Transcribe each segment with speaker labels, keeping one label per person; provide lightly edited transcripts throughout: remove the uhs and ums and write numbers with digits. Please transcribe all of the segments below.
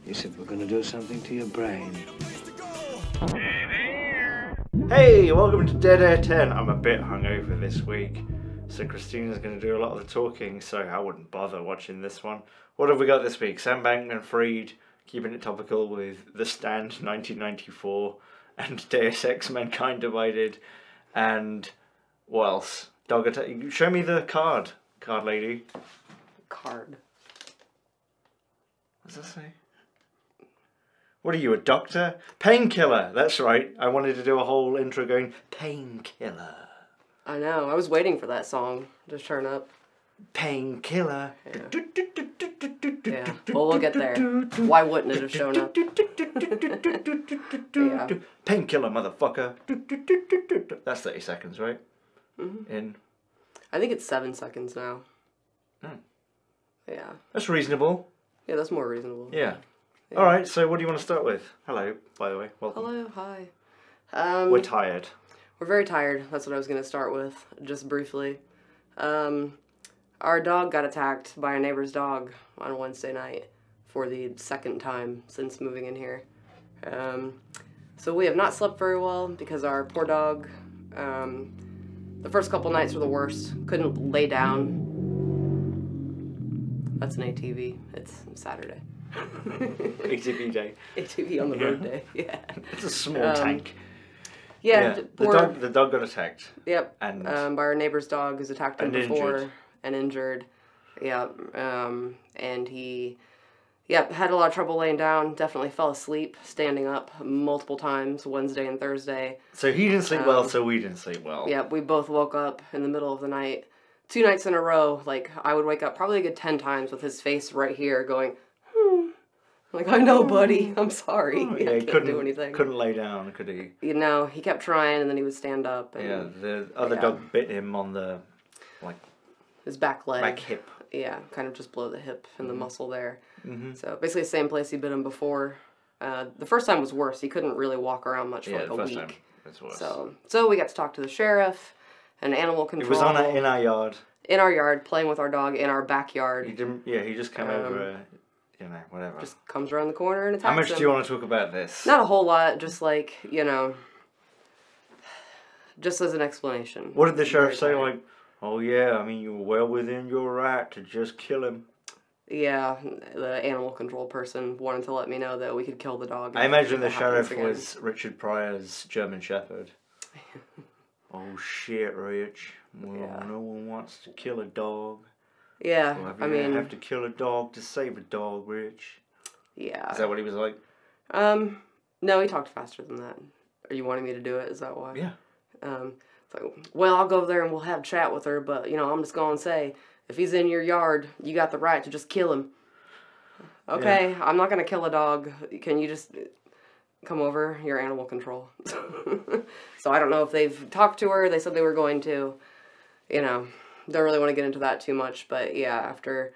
Speaker 1: You said we're gonna do something to your brain.
Speaker 2: Hey, welcome to Dead Air 10. I'm a bit hungover this week, so Christina's going to do a lot of the talking, so I wouldn't bother watching this one. What have we got this week? Sam Bankman-Fried, keeping it topical with The Stand 1994, and Deus Ex Mankind Divided, and what else? Dog Attack. Show me the card lady.
Speaker 3: Card.
Speaker 2: What does that say? What are you, a doctor? Painkiller, that's right. I wanted to do a whole intro going, Painkiller.
Speaker 3: I know, I was waiting for that song to turn up.
Speaker 2: Painkiller.
Speaker 3: Yeah, well, we'll get there. Why wouldn't it have shown up? Yeah.
Speaker 2: Painkiller, motherfucker. That's 30 seconds, right? In.
Speaker 3: I think it's 7 seconds now.
Speaker 2: Hmm.
Speaker 3: Yeah.
Speaker 2: That's reasonable.
Speaker 3: Yeah, that's more reasonable.
Speaker 2: Yeah. Alright, so what do you want to start with? Hello, by the way. Welcome.
Speaker 3: Hello, hi.
Speaker 2: We're tired.
Speaker 3: We're very tired. That's what I was going to start with, just briefly. Our dog got attacked by a neighbor's dog on Wednesday night for the second time since moving in here. So we have not slept very well because our poor dog, the first couple nights were the worst. Couldn't lay down. That's an ATV. It's Saturday.
Speaker 2: ATV day.
Speaker 3: ATV on the road day, yeah.
Speaker 2: It's a small tank.
Speaker 3: Yeah,
Speaker 2: the dog got attacked.
Speaker 3: Yep,
Speaker 2: And
Speaker 3: by our neighbor's dog who's attacked him before.
Speaker 2: Injured.
Speaker 3: And injured. Yeah, and he, had a lot of trouble laying down, definitely fell asleep, standing up multiple times, Wednesday and Thursday.
Speaker 2: So he didn't sleep well, so we didn't sleep well.
Speaker 3: Yeah, we both woke up in the middle of the night. 2 nights in a row, like, I would wake up probably a good 10 times with his face right here going, Like, I know, buddy. I'm sorry.
Speaker 2: Yeah,
Speaker 3: I can't do anything.
Speaker 2: Couldn't lay down, could he?
Speaker 3: You know, he kept trying, and then he would stand up. And,
Speaker 2: yeah, the other dog bit him on the,
Speaker 3: his back leg.
Speaker 2: back hip.
Speaker 3: Yeah, kind of just below the hip and the muscle there.
Speaker 2: Mm-hmm.
Speaker 3: So basically the same place he bit him before. The first time was worse. He couldn't really walk around much for like a week. Time
Speaker 2: was worse.
Speaker 3: So we got to talk to the sheriff and animal control.
Speaker 2: It was in our yard.
Speaker 3: In our yard, playing with our dog in our backyard.
Speaker 2: He didn't. Yeah, he just came over. Whatever.
Speaker 3: Just comes around the corner and attacks
Speaker 2: How much
Speaker 3: him.
Speaker 2: do you want to talk about this?
Speaker 3: Not a whole lot. Just like just as an explanation.
Speaker 2: What did the sheriff say? Like, oh yeah, I mean, you were well within your right to just kill him.
Speaker 3: Yeah, the animal control person wanted to let me know that we could kill the dog.
Speaker 2: I imagine the sheriff was Richard Pryor's German Shepherd. Oh shit, Rich. Well, no one wants to kill a dog.
Speaker 3: Yeah,
Speaker 2: well,
Speaker 3: I mean...
Speaker 2: have to kill a dog to save a dog, Rich.
Speaker 3: Yeah.
Speaker 2: Is that what he was like?
Speaker 3: No, he talked faster than that. Are you wanting me to do it? Is that why?
Speaker 2: Yeah.
Speaker 3: It's like, well, I'll go there and we'll have a chat with her, but, I'm just going to say, if he's in your yard, you got the right to just kill him. Okay, yeah. I'm not going to kill a dog. Can you just come over? You're animal control. So I don't know if they've talked to her. They said they were going to, Don't really want to get into that too much, but yeah, after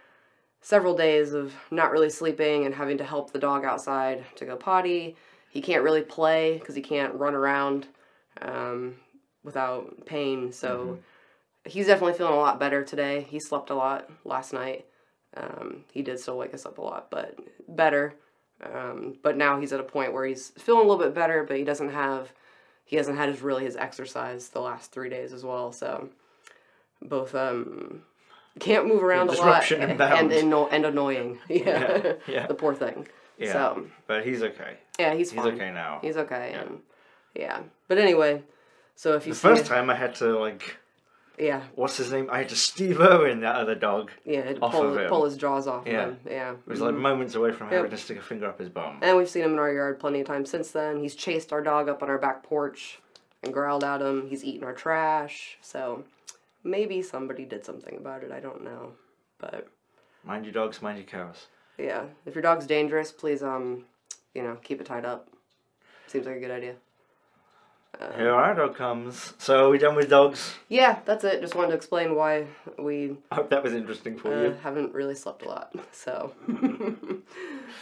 Speaker 3: several days of not really sleeping and having to help the dog outside to go potty, he can't really play because he can't run around without pain, so he's definitely feeling a lot better today. He slept a lot last night. He did still wake us up a lot, but better. But now he's at a point where he's feeling a little bit better, but he hasn't had his exercise the last 3 days as well, so... Both can't move around a lot and annoying. Yeah. The poor thing.
Speaker 2: Yeah.
Speaker 3: So,
Speaker 2: but he's okay.
Speaker 3: Yeah, he's fine.
Speaker 2: He's okay now.
Speaker 3: He's okay. Yeah. And But anyway, so if you
Speaker 2: the first time I had to what's his name? I had to Steve Irwin that other dog.
Speaker 3: Yeah, pull his jaws off of him. Yeah.
Speaker 2: It was like moments away from having to stick a finger up his bum.
Speaker 3: And we've seen him in our yard plenty of times since then. He's chased our dog up on our back porch and growled at him. He's eaten our trash. So. Maybe somebody did something about it. I don't know, but
Speaker 2: mind your dogs, mind your cows.
Speaker 3: Yeah, if your dog's dangerous, please keep it tied up. Seems like a good idea.
Speaker 2: Here our dog comes. So are we done with dogs?
Speaker 3: Yeah, that's it. Just wanted to explain why we.
Speaker 2: I hope that was interesting for you.
Speaker 3: Haven't really slept a lot, so.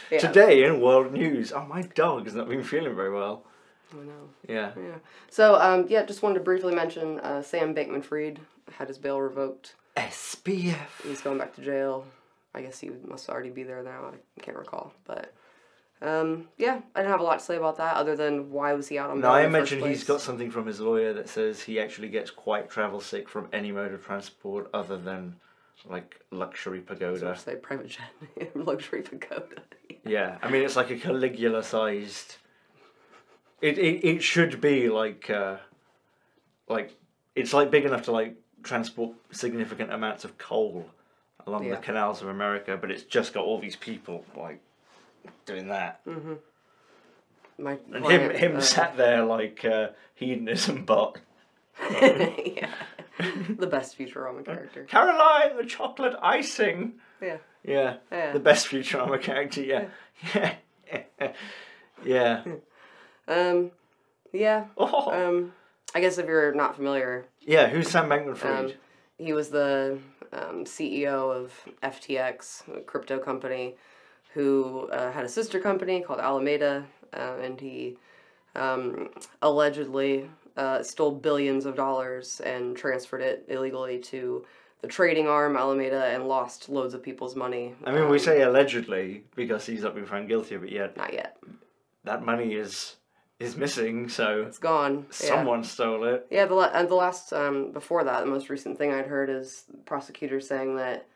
Speaker 2: Yeah. Today in world news, my dog has not been feeling very well.
Speaker 3: I know.
Speaker 2: Yeah.
Speaker 3: So, just wanted to briefly mention Sam Bankman-Fried had his bail revoked.
Speaker 2: SBF.
Speaker 3: He's going back to jail. I guess he must already be there now. I can't recall. But Yeah, I didn't have a lot to say about that other than why was he out on
Speaker 2: No,
Speaker 3: bail
Speaker 2: I
Speaker 3: in the first
Speaker 2: imagine he's
Speaker 3: place?
Speaker 2: got something from his lawyer that says he actually gets quite travel sick from any mode of transport other than, like, luxury pagoda.
Speaker 3: Say private jet, luxury pagoda.
Speaker 2: Yeah, I mean, it's like a Caligula-sized... It should be, like, it's, like, big enough to, like, transport significant amounts of coal along the canals of America, but it's just got all these people, like, doing that.
Speaker 3: Mm-hmm.
Speaker 2: And him sat there like hedonism bot.
Speaker 3: Yeah. The best Futurama character.
Speaker 2: Caroline, the chocolate icing.
Speaker 3: Yeah.
Speaker 2: Yeah.
Speaker 3: Yeah.
Speaker 2: The best Futurama character, yeah. Yeah. Yeah.
Speaker 3: Yeah.
Speaker 2: Oh.
Speaker 3: I guess if you're not familiar.
Speaker 2: Yeah, who's Sam Bankman-Fried?
Speaker 3: He was the CEO of FTX, a crypto company, who had a sister company called Alameda, and he allegedly stole billions of dollars and transferred it illegally to the trading arm, Alameda, and lost loads of people's money.
Speaker 2: I mean, we say allegedly because he's not been found guilty of it yet.
Speaker 3: Not yet.
Speaker 2: That money is missing, so...
Speaker 3: It's gone.
Speaker 2: Someone stole it.
Speaker 3: Yeah, the last, before that, the most recent thing I'd heard is prosecutors saying that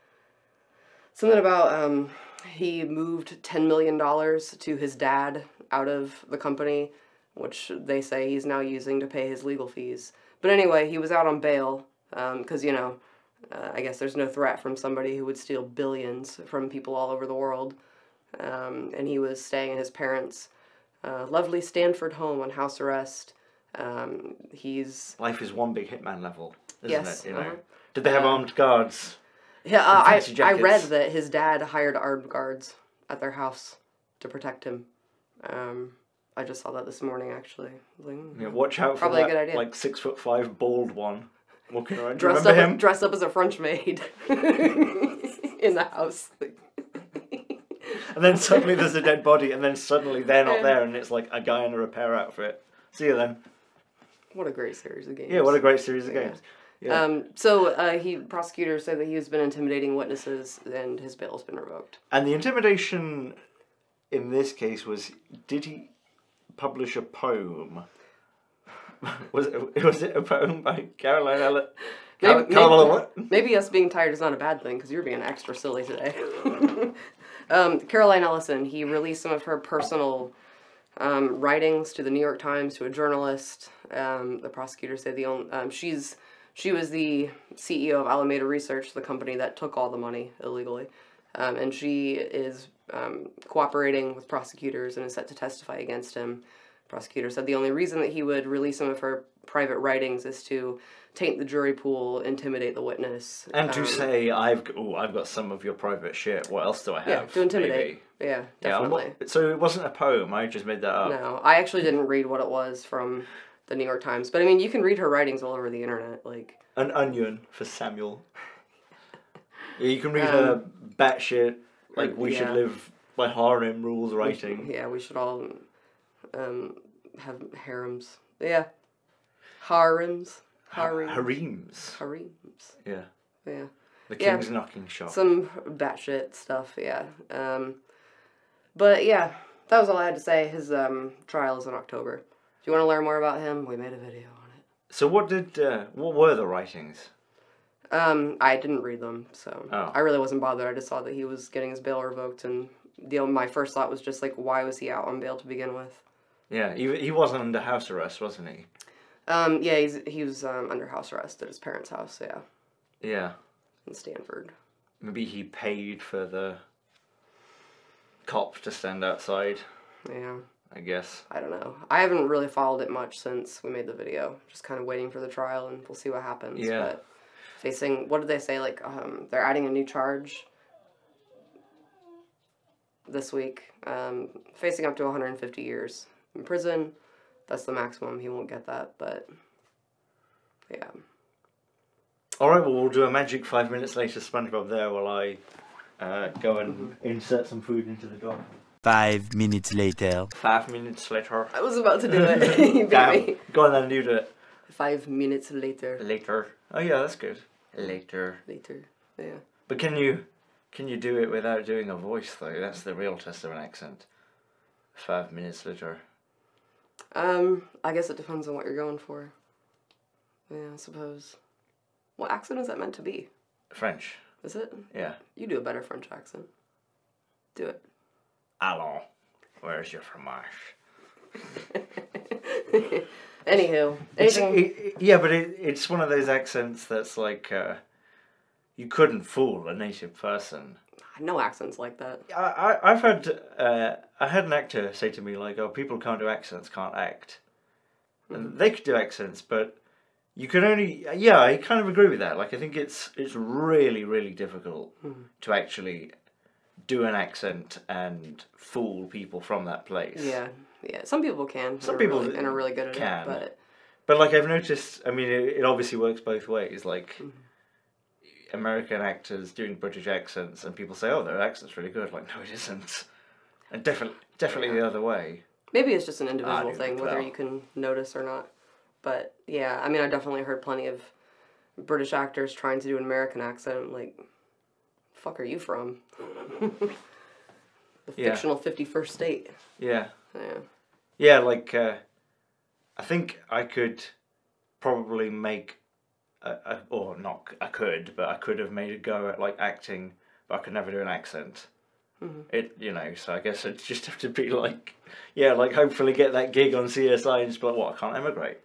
Speaker 3: something about, he moved $10 million to his dad out of the company, which they say he's now using to pay his legal fees. But anyway, he was out on bail, because, you know, I guess there's no threat from somebody who would steal billions from people all over the world. And he was staying at his parents' lovely Stanford home on house arrest. He's...
Speaker 2: Life is one big Hitman level, isn't
Speaker 3: yes,
Speaker 2: it? You know? Did they have armed guards?
Speaker 3: Yeah, I read that his dad hired armed guards at their house to protect him. I just saw that this morning, actually. Like,
Speaker 2: yeah, watch out for
Speaker 3: probably
Speaker 2: that,
Speaker 3: a good idea.
Speaker 2: like 6'5" bald one walking around.
Speaker 3: Dressed up as a French maid in the house.
Speaker 2: And then suddenly there's a dead body, and then suddenly they're not there, and it's like a guy in a repair outfit. See you then.
Speaker 3: What a great series of games.
Speaker 2: Yeah, what a great series of games. Yeah.
Speaker 3: Prosecutors say that he's been intimidating witnesses, and his bail's been revoked.
Speaker 2: And the intimidation in this case was, did he publish a poem? was it a poem by Caroline Ellen?
Speaker 3: Maybe us being tired is not a bad thing, because you're being extra silly today. Caroline Ellison, he released some of her personal writings to the New York Times, to a journalist. The prosecutors say she was the CEO of Alameda Research, the company that took all the money illegally. And she is cooperating with prosecutors and is set to testify against him. Prosecutor said the only reason that he would release some of her private writings is to taint the jury pool, intimidate the witness.
Speaker 2: And to say, I've got some of your private shit. What else do I have?
Speaker 3: Yeah, to intimidate.
Speaker 2: Maybe?
Speaker 3: Yeah, definitely.
Speaker 2: Yeah, so it wasn't a poem, I just made that up.
Speaker 3: No, I actually didn't read what it was from the New York Times. But I mean, you can read her writings all over the internet. Like
Speaker 2: An Onion for Samuel. Yeah, you can read her batshit, like we should live by harem rules writing.
Speaker 3: Yeah, we should all have harems. Yeah. Harems.
Speaker 2: Harems. Yeah.
Speaker 3: Yeah.
Speaker 2: The King's knocking shop.
Speaker 3: Some batshit stuff, yeah. But yeah, that was all I had to say. His trial is in October. Do you want to learn more about him? We made a video on it.
Speaker 2: So what were the writings?
Speaker 3: I didn't read them, so
Speaker 2: I
Speaker 3: really wasn't bothered. I just saw that he was getting his bail revoked, and my first thought was just like, why was he out on bail to begin with?
Speaker 2: Yeah, he wasn't under house arrest, wasn't he?
Speaker 3: Yeah, he was under house arrest at his parents' house, yeah.
Speaker 2: Yeah.
Speaker 3: In Stanford.
Speaker 2: Maybe he paid for the cop to stand outside.
Speaker 3: Yeah.
Speaker 2: I guess.
Speaker 3: I don't know. I haven't really followed it much since we made the video. Just kind of waiting for the trial, and we'll see what happens.
Speaker 2: Yeah.
Speaker 3: But facing, what did they say? Like, they're adding a new charge this week. Facing up to 150 years in prison. That's the maximum. He won't get that, but yeah.
Speaker 2: Alright, well, we'll do a magic 5 minutes later SpongeBob there while I go and insert some food into the dog.
Speaker 4: 5 minutes later.
Speaker 2: 5 minutes later.
Speaker 3: I was about to do it. You beat me.
Speaker 2: Go on then, do it.
Speaker 3: 5 minutes later.
Speaker 2: Later. Oh yeah, that's good. Later.
Speaker 3: Yeah.
Speaker 2: But can you do it without doing a voice though? That's the real test of an accent. 5 minutes later.
Speaker 3: I guess it depends on what you're going for. Yeah, I suppose. What accent is that meant to be?
Speaker 2: French.
Speaker 3: Is it?
Speaker 2: Yeah.
Speaker 3: You do a better French accent. Do it.
Speaker 2: Allons, where's your fromage?
Speaker 3: Anywho, anything...
Speaker 2: Yeah, but it's one of those accents that's like, you couldn't fool a native person.
Speaker 3: No accents like that.
Speaker 2: I've had, I had an actor say to me, like, oh, people who can't do accents can't act. And they could do accents, but you can only, yeah, I kind of agree with that. Like, I think it's really, really difficult to actually do an accent and fool people from that place.
Speaker 3: Yeah. Some people can.
Speaker 2: Some people
Speaker 3: really, and are really good at it.
Speaker 2: But like I've noticed, I mean, it obviously works both ways. Like American actors doing British accents, and people say, "Oh, their accent's really good." Like, no, it isn't. And definitely the other way.
Speaker 3: Maybe it's just an individual thing, whether you can notice or not. But yeah, I mean, I definitely heard plenty of British actors trying to do an American accent. Like, fuck, are you from? The fictional 51st state.
Speaker 2: Yeah.
Speaker 3: Yeah.
Speaker 2: Yeah, like, I think I could probably make, or not, I could have made a go at, like, acting, but I could never do an accent. So I guess I'd just have to be like, yeah, like, hopefully get that gig on CSI and just be like, what, I can't emigrate.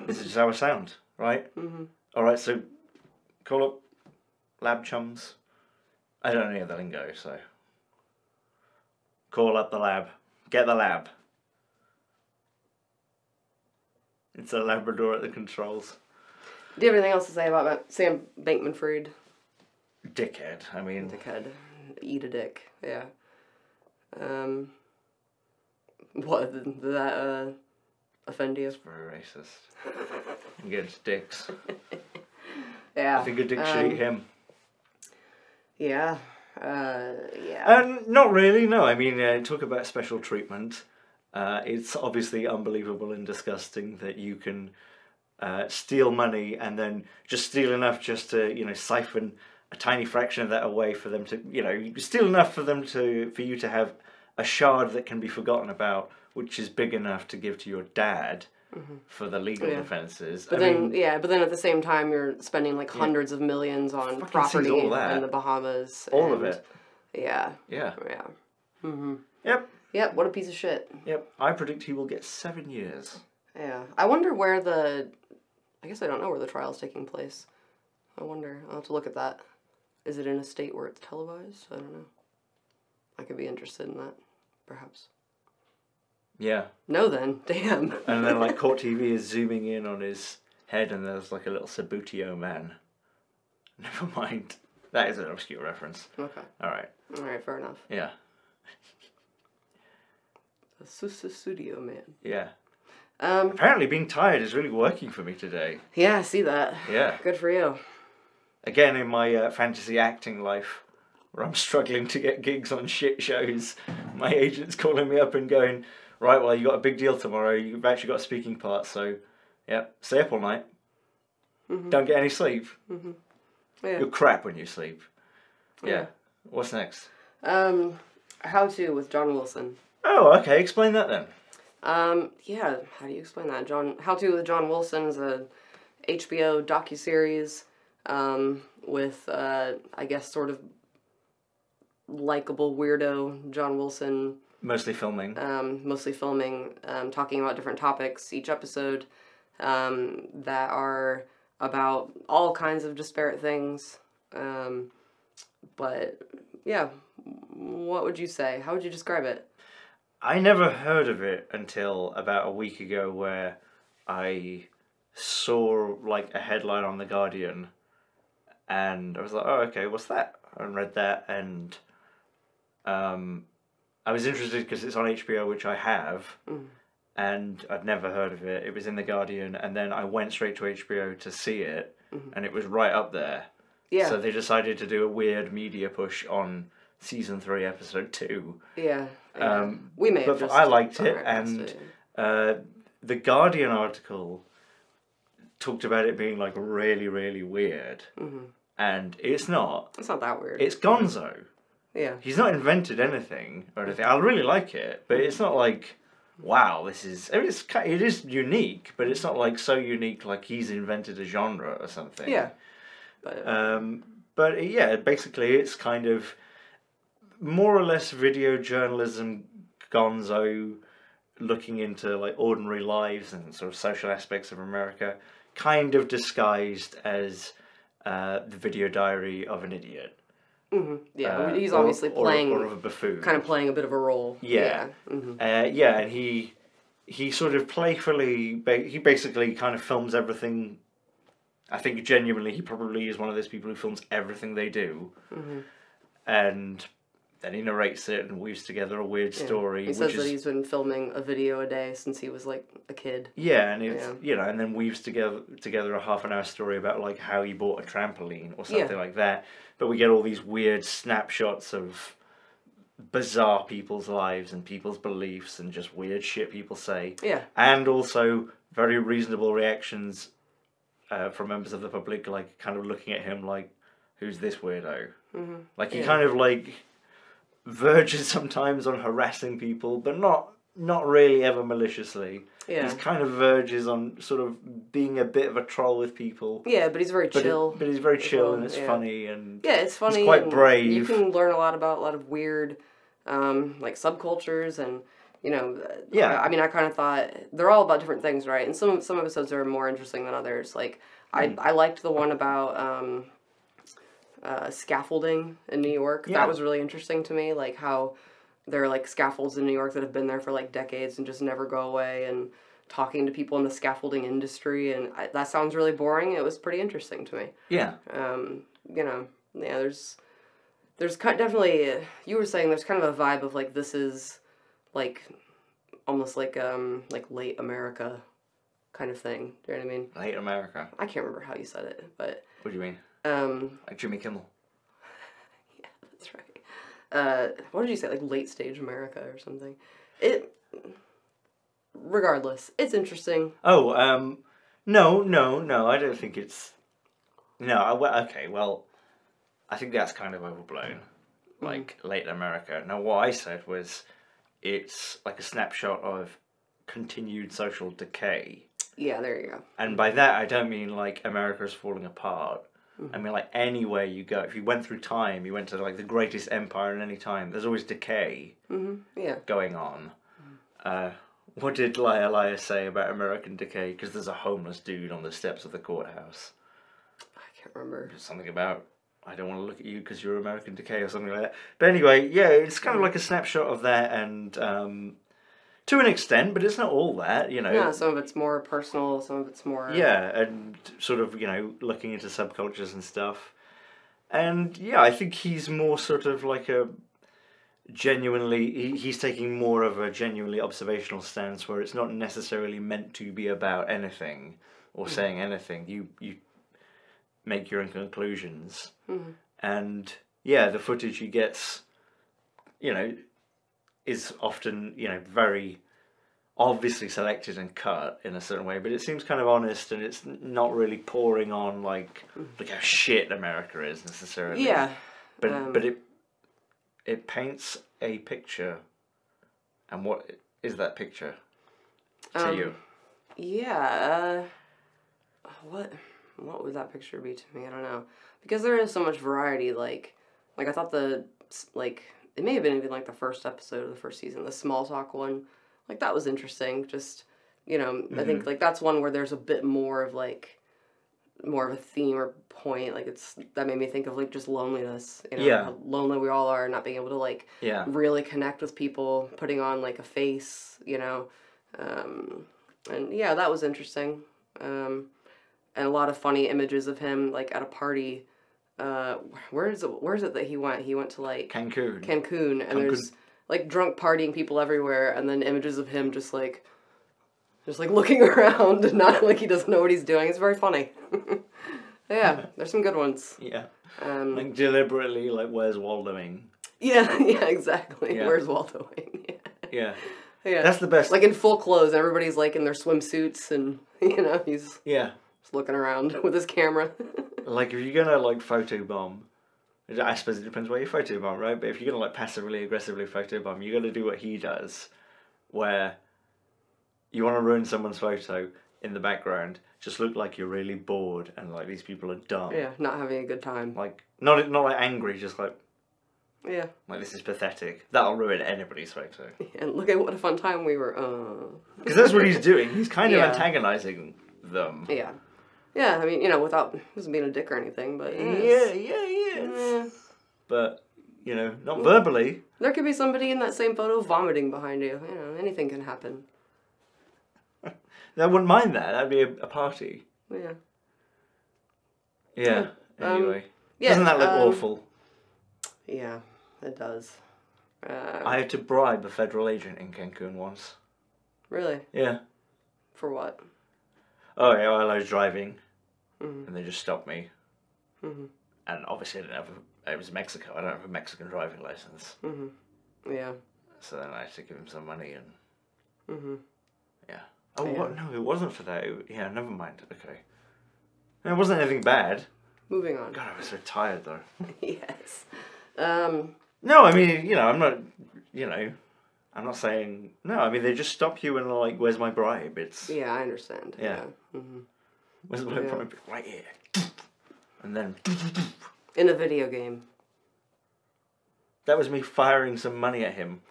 Speaker 2: This is just how I sound, right? Alright, so, call up lab chums. I don't know any of the lingo, so. Call up the lab. Get the lab. It's a Labrador at the controls.
Speaker 3: Do you have anything else to say about Sam Bankman-Fried?
Speaker 2: Dickhead, I mean.
Speaker 3: Dickhead. Eat a dick, yeah. What, did that offend you?
Speaker 2: It's very racist. Against dicks.
Speaker 3: Yeah.
Speaker 2: I think a dick should eat him.
Speaker 3: Yeah. Yeah.
Speaker 2: Not really, no. I mean, talk about special treatment. It's obviously unbelievable and disgusting that you can steal money and then just steal enough just to, siphon a tiny fraction of that away for them to, you steal enough for you to have a shard that can be forgotten about, which is big enough to give to your dad for the legal offences.
Speaker 3: But then at the same time, you're spending like hundreds of millions on property in the Bahamas.
Speaker 2: All of it.
Speaker 3: Yeah.
Speaker 2: Yeah.
Speaker 3: Yeah.
Speaker 2: Yep.
Speaker 3: What a piece of shit.
Speaker 2: Yep. I predict he will get 7 years.
Speaker 3: Yeah. I wonder where I guess I don't know where the trial's taking place. I wonder. I'll have to look at that. Is it in a state where it's televised? I don't know. I could be interested in that, perhaps.
Speaker 2: Yeah.
Speaker 3: No then. Damn.
Speaker 2: And then like Court TV is zooming in on his head and there's like a little Sabutio man. Never mind. That is an obscure reference.
Speaker 3: Okay.
Speaker 2: Alright,
Speaker 3: fair enough.
Speaker 2: Yeah.
Speaker 3: The Studio man.
Speaker 2: Yeah. Apparently being tired is really working for me today.
Speaker 3: Yeah, I see that.
Speaker 2: Yeah.
Speaker 3: Good for you.
Speaker 2: Again, in my fantasy acting life, where I'm struggling to get gigs on shit shows, my agent's calling me up and going, right, well, you got a big deal tomorrow, you've actually got a speaking part, so, yeah, stay up all night. Don't get any sleep.
Speaker 3: Yeah.
Speaker 2: You're crap when you sleep. Yeah. What's next?
Speaker 3: How To with John Wilson.
Speaker 2: Oh, okay, explain that then.
Speaker 3: Yeah, how do you explain that? How To with John Wilson is a HBO docuseries with, I guess, sort of likable weirdo John Wilson.
Speaker 2: Mostly filming.
Speaker 3: Talking about different topics each episode that are about all kinds of disparate things. But, yeah, what would you say? How would you describe it?
Speaker 2: I never heard of it until about a week ago where I saw like a headline on The Guardian and I was like, oh, okay, what's that? And read that and I was interested because it's on HBO, which I have, and I'd never heard of it. It was in The Guardian and then I went straight to HBO to see it and it was right up there.
Speaker 3: Yeah.
Speaker 2: So they decided to do a weird media push on Season 3, Episode 2.
Speaker 3: Yeah. We may have
Speaker 2: but
Speaker 3: just
Speaker 2: I liked it, and the Guardian article talked about it being like really, really weird, and it's not.
Speaker 3: It's not that weird.
Speaker 2: It's gonzo.
Speaker 3: Yeah.
Speaker 2: He's not invented anything or anything. I really like it, but it's not like, wow, this is... I mean, it is unique, but it's not like so unique like he's invented a genre or something.
Speaker 3: Yeah.
Speaker 2: But yeah, basically it's kind of more or less video journalism gonzo looking into like ordinary lives and sort of social aspects of America, kind of disguised as the video diary of an idiot.
Speaker 3: Mm-hmm. Yeah, he's obviously playing...
Speaker 2: Or of a buffoon.
Speaker 3: Kind of playing a bit of a role.
Speaker 2: Yeah.
Speaker 3: Mm-hmm.
Speaker 2: And he sort of playfully... He basically kind of films everything... I think genuinely he probably is one of those people who films everything they do. Mm-hmm. And then he narrates it and weaves together a weird story.
Speaker 3: He says that he's been filming a video a day since he was like a kid.
Speaker 2: Yeah, and it's and then weaves together a half-an-hour story about like how he bought a trampoline or something like that. But we get all these weird snapshots of bizarre people's lives and people's beliefs and just weird shit people say.
Speaker 3: Yeah.
Speaker 2: And also very reasonable reactions from members of the public, like kind of looking at him like, who's this weirdo? Mm-hmm. Like he kind of like verges sometimes on harassing people, but not really ever maliciously. Yeah. He's kind of verges on sort of being a bit of a troll with people.
Speaker 3: Yeah, but he's very chill.
Speaker 2: But he's very chill and it's funny and
Speaker 3: it's funny.
Speaker 2: He's quite brave.
Speaker 3: You can learn a lot about a lot of weird like subcultures and I mean, I kind of thought they're all about different things, right? And some episodes are more interesting than others. Like I liked the one about scaffolding in New York. Yeah. That was really interesting to me, like how there are like scaffolds in New York that have been there for like decades and just never go away, and talking to people in the scaffolding industry, and that sounds really boring. It was pretty interesting to me. Yeah. There's definitely, you were saying there's kind of a vibe of like this is like almost like late America kind of thing. Do you know what I mean?
Speaker 2: Late America.
Speaker 3: I can't remember how you said it, but
Speaker 2: what do you mean? Like Jimmy Kimmel.
Speaker 3: Yeah, that's right. What did you say? Like late stage America or something. Regardless, it's interesting.
Speaker 2: Oh, no. I don't think it's. No. Okay. Well, I think that's kind of overblown. Like late America. Now, what I said was, it's like a snapshot of continued social decay.
Speaker 3: Yeah, there you go.
Speaker 2: And by that, I don't mean like America is falling apart. I mean, like, anywhere you go, if you went through time, you went to, like, the greatest empire in any time, there's always decay going on. What did Liar say about American decay? Because there's a homeless dude on the steps of the courthouse.
Speaker 3: I can't remember.
Speaker 2: Something about, I don't want to look at you because you're American decay or something like that. But anyway, yeah, it's kind of like a snapshot of that, and to an extent, but it's not all that,
Speaker 3: Yeah, some of it's more personal, some of it's more...
Speaker 2: Yeah, and sort of, looking into subcultures and stuff. And, yeah, I think he's more sort of like a genuinely... He's taking more of a genuinely observational stance where it's not necessarily meant to be about anything or saying anything. You make your own conclusions. Mm-hmm. And, yeah, the footage he gets, is often, very obviously selected and cut in a certain way, but it seems kind of honest, and it's not really pouring on like how shit America is necessarily.
Speaker 3: Yeah.
Speaker 2: But it paints a picture, and what is that picture to you?
Speaker 3: Yeah. What would that picture be to me? I don't know, because there is so much variety. Like I thought it may have been even like the first episode of the first season, the small talk one. Like that was interesting. Just, I think like that's one where there's a bit more of a theme or point. Like that made me think of like just loneliness. How lonely we all are, not being able to like really connect with people, putting on like a face, and yeah, that was interesting. And a lot of funny images of him like at a party. Where is it that he went? He went to like Cancun, and there's like drunk partying people everywhere, and then images of him just like looking around and not like he doesn't know what he's doing. It's very funny. Yeah, there's some good ones.
Speaker 2: Yeah. Like deliberately, like where's Waldoing?
Speaker 3: Yeah, exactly. Yeah. Where's Waldoing? Yeah. Yeah.
Speaker 2: That's the best.
Speaker 3: Like in full clothes, everybody's like in their swimsuits, and he's just looking around with his camera.
Speaker 2: Like if you're gonna like photobomb, I suppose it depends where you photobomb, right? But if you're gonna like passively aggressively photobomb, you got to do what he does, where you want to ruin someone's photo in the background, just look like you're really bored and like these people are dumb.
Speaker 3: Yeah, not having a good time.
Speaker 2: Like not like angry, just like
Speaker 3: yeah.
Speaker 2: Like this is pathetic. That'll ruin anybody's photo.
Speaker 3: And look at what a fun time we were.
Speaker 2: Because that's what he's doing. He's kind of
Speaker 3: Yeah.
Speaker 2: antagonizing them.
Speaker 3: Yeah. Yeah, I mean, you know, without wasn't being a dick or anything, but
Speaker 2: Yeah, he is. But, you know, not verbally.
Speaker 3: There could be somebody in that same photo vomiting behind you. You know, anything can happen.
Speaker 2: I wouldn't mind that. That'd be a party.
Speaker 3: Yeah.
Speaker 2: Yeah. Anyway.
Speaker 3: Yeah,
Speaker 2: Doesn't that look awful?
Speaker 3: Yeah, it does.
Speaker 2: I had to bribe a federal agent in Cancun once.
Speaker 3: Really?
Speaker 2: Yeah.
Speaker 3: For what?
Speaker 2: Oh, yeah, while I was driving.
Speaker 3: Mm-hmm.
Speaker 2: And they just stopped me.
Speaker 3: Mm-hmm.
Speaker 2: And obviously I didn't have it was Mexico. I don't have a Mexican driving license.
Speaker 3: Mm-hmm. Yeah.
Speaker 2: So then I had to give him some money and...
Speaker 3: Mm-hmm.
Speaker 2: Yeah. Oh,
Speaker 3: Yeah.
Speaker 2: what? No, it wasn't for that. Yeah, never mind. Okay. No, it wasn't anything bad.
Speaker 3: Moving on.
Speaker 2: God, I was so tired though.
Speaker 3: Yes.
Speaker 2: No, I mean, you know, I'm not, you know, I'm not saying, no, I mean, they just stop you and like, where's my bribe? It's,
Speaker 3: Yeah, I understand.
Speaker 2: Yeah.
Speaker 3: Mm-hmm.
Speaker 2: where's my
Speaker 3: Yeah.
Speaker 2: bribe? Right here. And then,
Speaker 3: In a video game.
Speaker 2: that was me firing some money at him.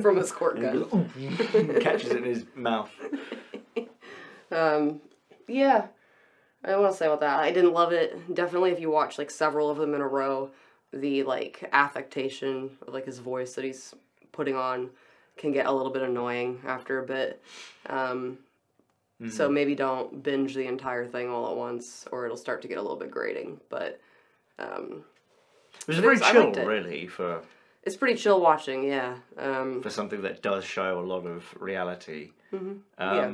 Speaker 3: From a squirt gun.
Speaker 2: And catches it in his mouth.
Speaker 3: Yeah. I don't want to say about that. I didn't love it. Definitely if you watch like several of them in a row, the like affectation of like his voice that he's putting on can get a little bit annoying after a bit. So maybe don't binge the entire thing all at once or it'll start to get a little bit grating. But
Speaker 2: It was very
Speaker 3: I
Speaker 2: chill,
Speaker 3: liked it.
Speaker 2: really, for
Speaker 3: it's pretty chill watching, yeah.
Speaker 2: something that does show a lot of reality.
Speaker 3: Yeah.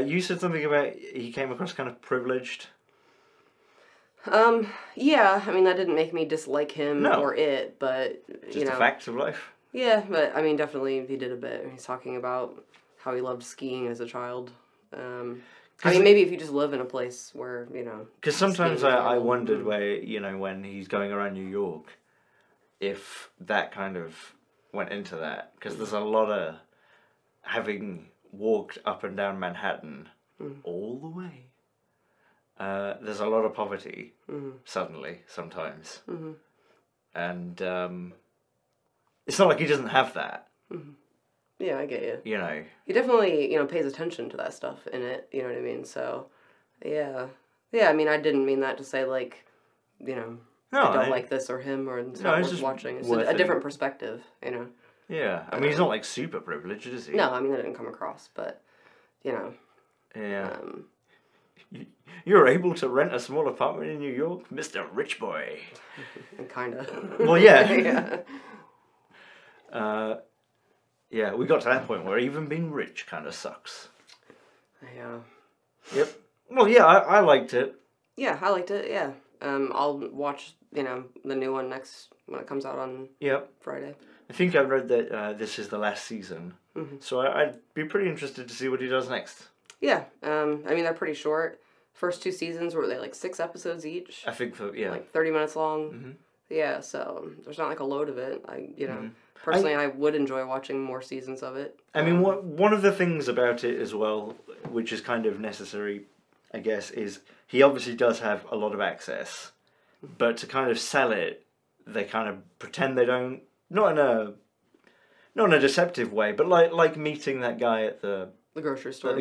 Speaker 2: You said something about he came across kind of privileged.
Speaker 3: Yeah, I mean, that didn't make me dislike him
Speaker 2: No.
Speaker 3: or it, but,
Speaker 2: Just
Speaker 3: you know.
Speaker 2: a fact of life.
Speaker 3: Yeah, but, I mean, definitely he did a bit. He's talking about how he loved skiing as a child. I mean, maybe if you just live in a place where, you know.
Speaker 2: Because sometimes
Speaker 3: skiing is
Speaker 2: I
Speaker 3: normal.
Speaker 2: wondered where, you know, when he's going around New York, if that kind of went into that. Because there's a lot of having walked up and down Manhattan all the way. There's a lot of poverty suddenly sometimes, and it's not like he doesn't have that.
Speaker 3: Yeah, I get you.
Speaker 2: You know,
Speaker 3: He definitely, you know, pays attention to that stuff in it, you know what I mean? So, yeah. Yeah, I mean, I didn't mean that to say, like, you know,
Speaker 2: No,
Speaker 3: I don't
Speaker 2: I-
Speaker 3: like this or him or it's
Speaker 2: No,
Speaker 3: not
Speaker 2: it's
Speaker 3: worth
Speaker 2: just
Speaker 3: watching. It's
Speaker 2: worth
Speaker 3: a
Speaker 2: it.
Speaker 3: different perspective, you know?
Speaker 2: yeah. I mean, he's not like super privileged, is he?
Speaker 3: No, I mean, that didn't come across, but, you know.
Speaker 2: Yeah. You're able to rent a small apartment in New York, Mr. Rich Boy.
Speaker 3: Kind of.
Speaker 2: Well, yeah.
Speaker 3: Yeah.
Speaker 2: Yeah, we got to that point where even being rich kind of sucks.
Speaker 3: Yeah.
Speaker 2: Yep. Well, yeah, I liked it.
Speaker 3: Yeah, I liked it, yeah. I'll watch, you know, the new one when it comes out on
Speaker 2: Yep.
Speaker 3: Friday.
Speaker 2: I think I read that this is the last season, so I'd be pretty interested to see what he does next.
Speaker 3: Yeah, I mean, they're pretty short. First 2 seasons were they like 6 episodes each?
Speaker 2: I think for yeah.
Speaker 3: Like 30 minutes long. Yeah, so there's not like a load of it. Personally, I would enjoy watching more seasons of it.
Speaker 2: I mean, one of the things about it as well, which is kind of necessary, I guess, is he obviously does have a lot of access, but to kind of sell it, they kind of pretend they don't. Not in a deceptive way, but like meeting that guy at the
Speaker 3: grocery store.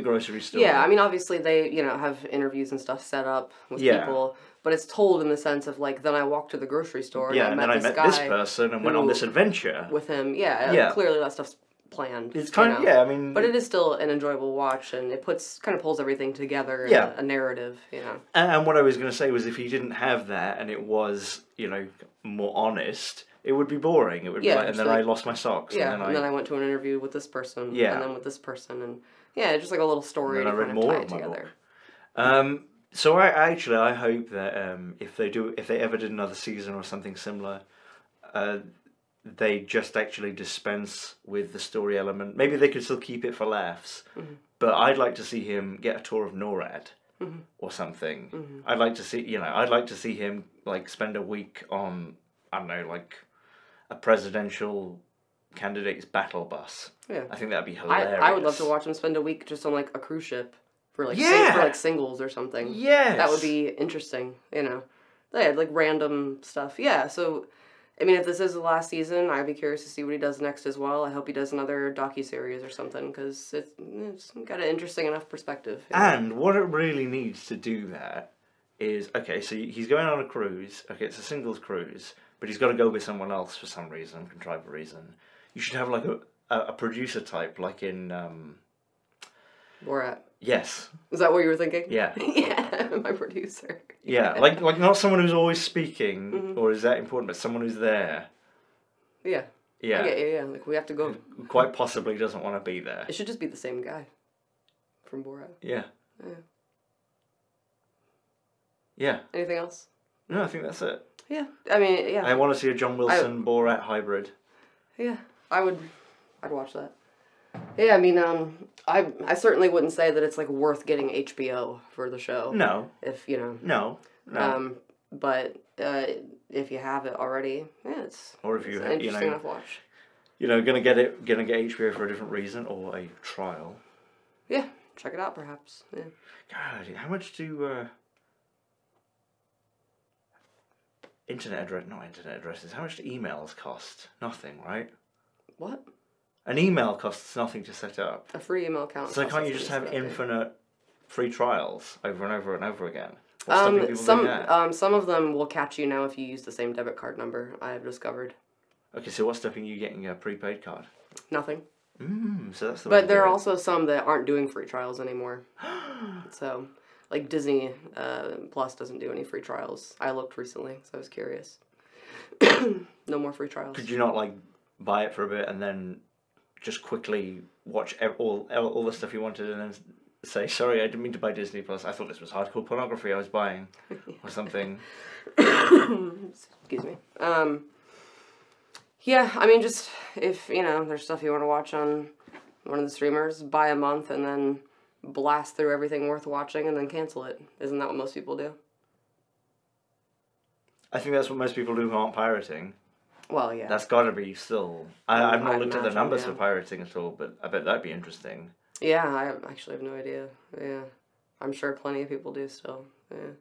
Speaker 2: Yeah,
Speaker 3: I mean, obviously they, you know, have interviews and stuff set up with people, but it's told in the sense of like, then I walked to the grocery store and
Speaker 2: and then I met this person and went on this adventure
Speaker 3: with him. Yeah, clearly that stuff's planned.
Speaker 2: It's kind of, I mean...
Speaker 3: But it is still an enjoyable watch, and it kind of pulls everything together in a narrative, you know.
Speaker 2: And what I was going to say was if he didn't have that and it was, you know, more honest, it would be boring. It would be like, and then I lost my socks.
Speaker 3: Yeah,
Speaker 2: and
Speaker 3: then I went to an interview with this person,
Speaker 2: Yeah.
Speaker 3: and then with this person, and just like a little story to kind of tie it together.
Speaker 2: So I hope that if they ever did another season or something similar, they just actually dispense with the story element. Maybe they could still keep it for laughs, but I'd like to see him get a tour of NORAD or something. I'd like to see, I'd like to see him like spend a week on, I don't know, like a presidential candidate's battle bus.
Speaker 3: Yeah.
Speaker 2: I think that'd be hilarious.
Speaker 3: I would love to watch him spend a week just on like a cruise ship for like for like singles or something.
Speaker 2: Yes.
Speaker 3: That would be interesting, They had like random stuff. Yeah, so I mean, if this is the last season, I'd be curious to see what he does next as well. I hope he does another docuseries or something, because it's got an interesting enough perspective.
Speaker 2: And what it really needs to do that is, okay, so he's going on a cruise. Okay, it's a singles cruise, but he's got to go with someone else for some reason, contrived reason. You should have like a producer type, like in...
Speaker 3: Borat.
Speaker 2: Yes.
Speaker 3: Is that what you were thinking?
Speaker 2: Yeah.
Speaker 3: Yeah, my producer.
Speaker 2: Yeah, like not someone who's always speaking, or is that important, but someone who's there.
Speaker 3: Yeah.
Speaker 2: Yeah.
Speaker 3: Yeah. Like, we have to go.
Speaker 2: Quite possibly doesn't want to be there.
Speaker 3: It should just be the same guy from Borat.
Speaker 2: Yeah.
Speaker 3: Yeah.
Speaker 2: Yeah.
Speaker 3: Anything else?
Speaker 2: No, I think that's it.
Speaker 3: Yeah. I mean, yeah.
Speaker 2: I want to see a John Wilson Borat hybrid.
Speaker 3: Yeah. I'd watch that. Yeah, I mean, I certainly wouldn't say that it's like worth getting HBO for the show.
Speaker 2: No.
Speaker 3: If
Speaker 2: No.
Speaker 3: But if you have it already, yeah, it's an interesting enough watch.
Speaker 2: Gonna get HBO for a different reason or a trial.
Speaker 3: Yeah, check it out perhaps. Yeah.
Speaker 2: God, how much do internet addresses? How much do emails cost? Nothing, right?
Speaker 3: What?
Speaker 2: An email costs nothing to set up.
Speaker 3: A free email account.
Speaker 2: So can't you just have infinite free trials over and over and over again?
Speaker 3: Some of them will catch you now if you use the same debit card number, I have discovered.
Speaker 2: Okay, so what's stopping you getting a prepaid card?
Speaker 3: Nothing.
Speaker 2: So that's the
Speaker 3: But there are also some that aren't doing free trials anymore. So, like Disney Plus doesn't do any free trials. I looked recently, so I was curious. No more free trials.
Speaker 2: Could you not like buy it for a bit and then just quickly watch all the stuff you wanted and then say, sorry, I didn't mean to buy Disney Plus. I thought this was hardcore pornography I was buying or something.
Speaker 3: Excuse me. Yeah, I mean, just if, there's stuff you want to watch on one of the streamers, buy a month and then blast through everything worth watching and then cancel it. Isn't that what most people do?
Speaker 2: I think that's what most people do who aren't pirating.
Speaker 3: Well, yeah.
Speaker 2: That's got to be still... I've not looked at the numbers
Speaker 3: yeah.
Speaker 2: for pirating at all, but I bet that'd be interesting.
Speaker 3: Yeah, I actually have no idea. Yeah. I'm sure plenty of people do still. Yeah.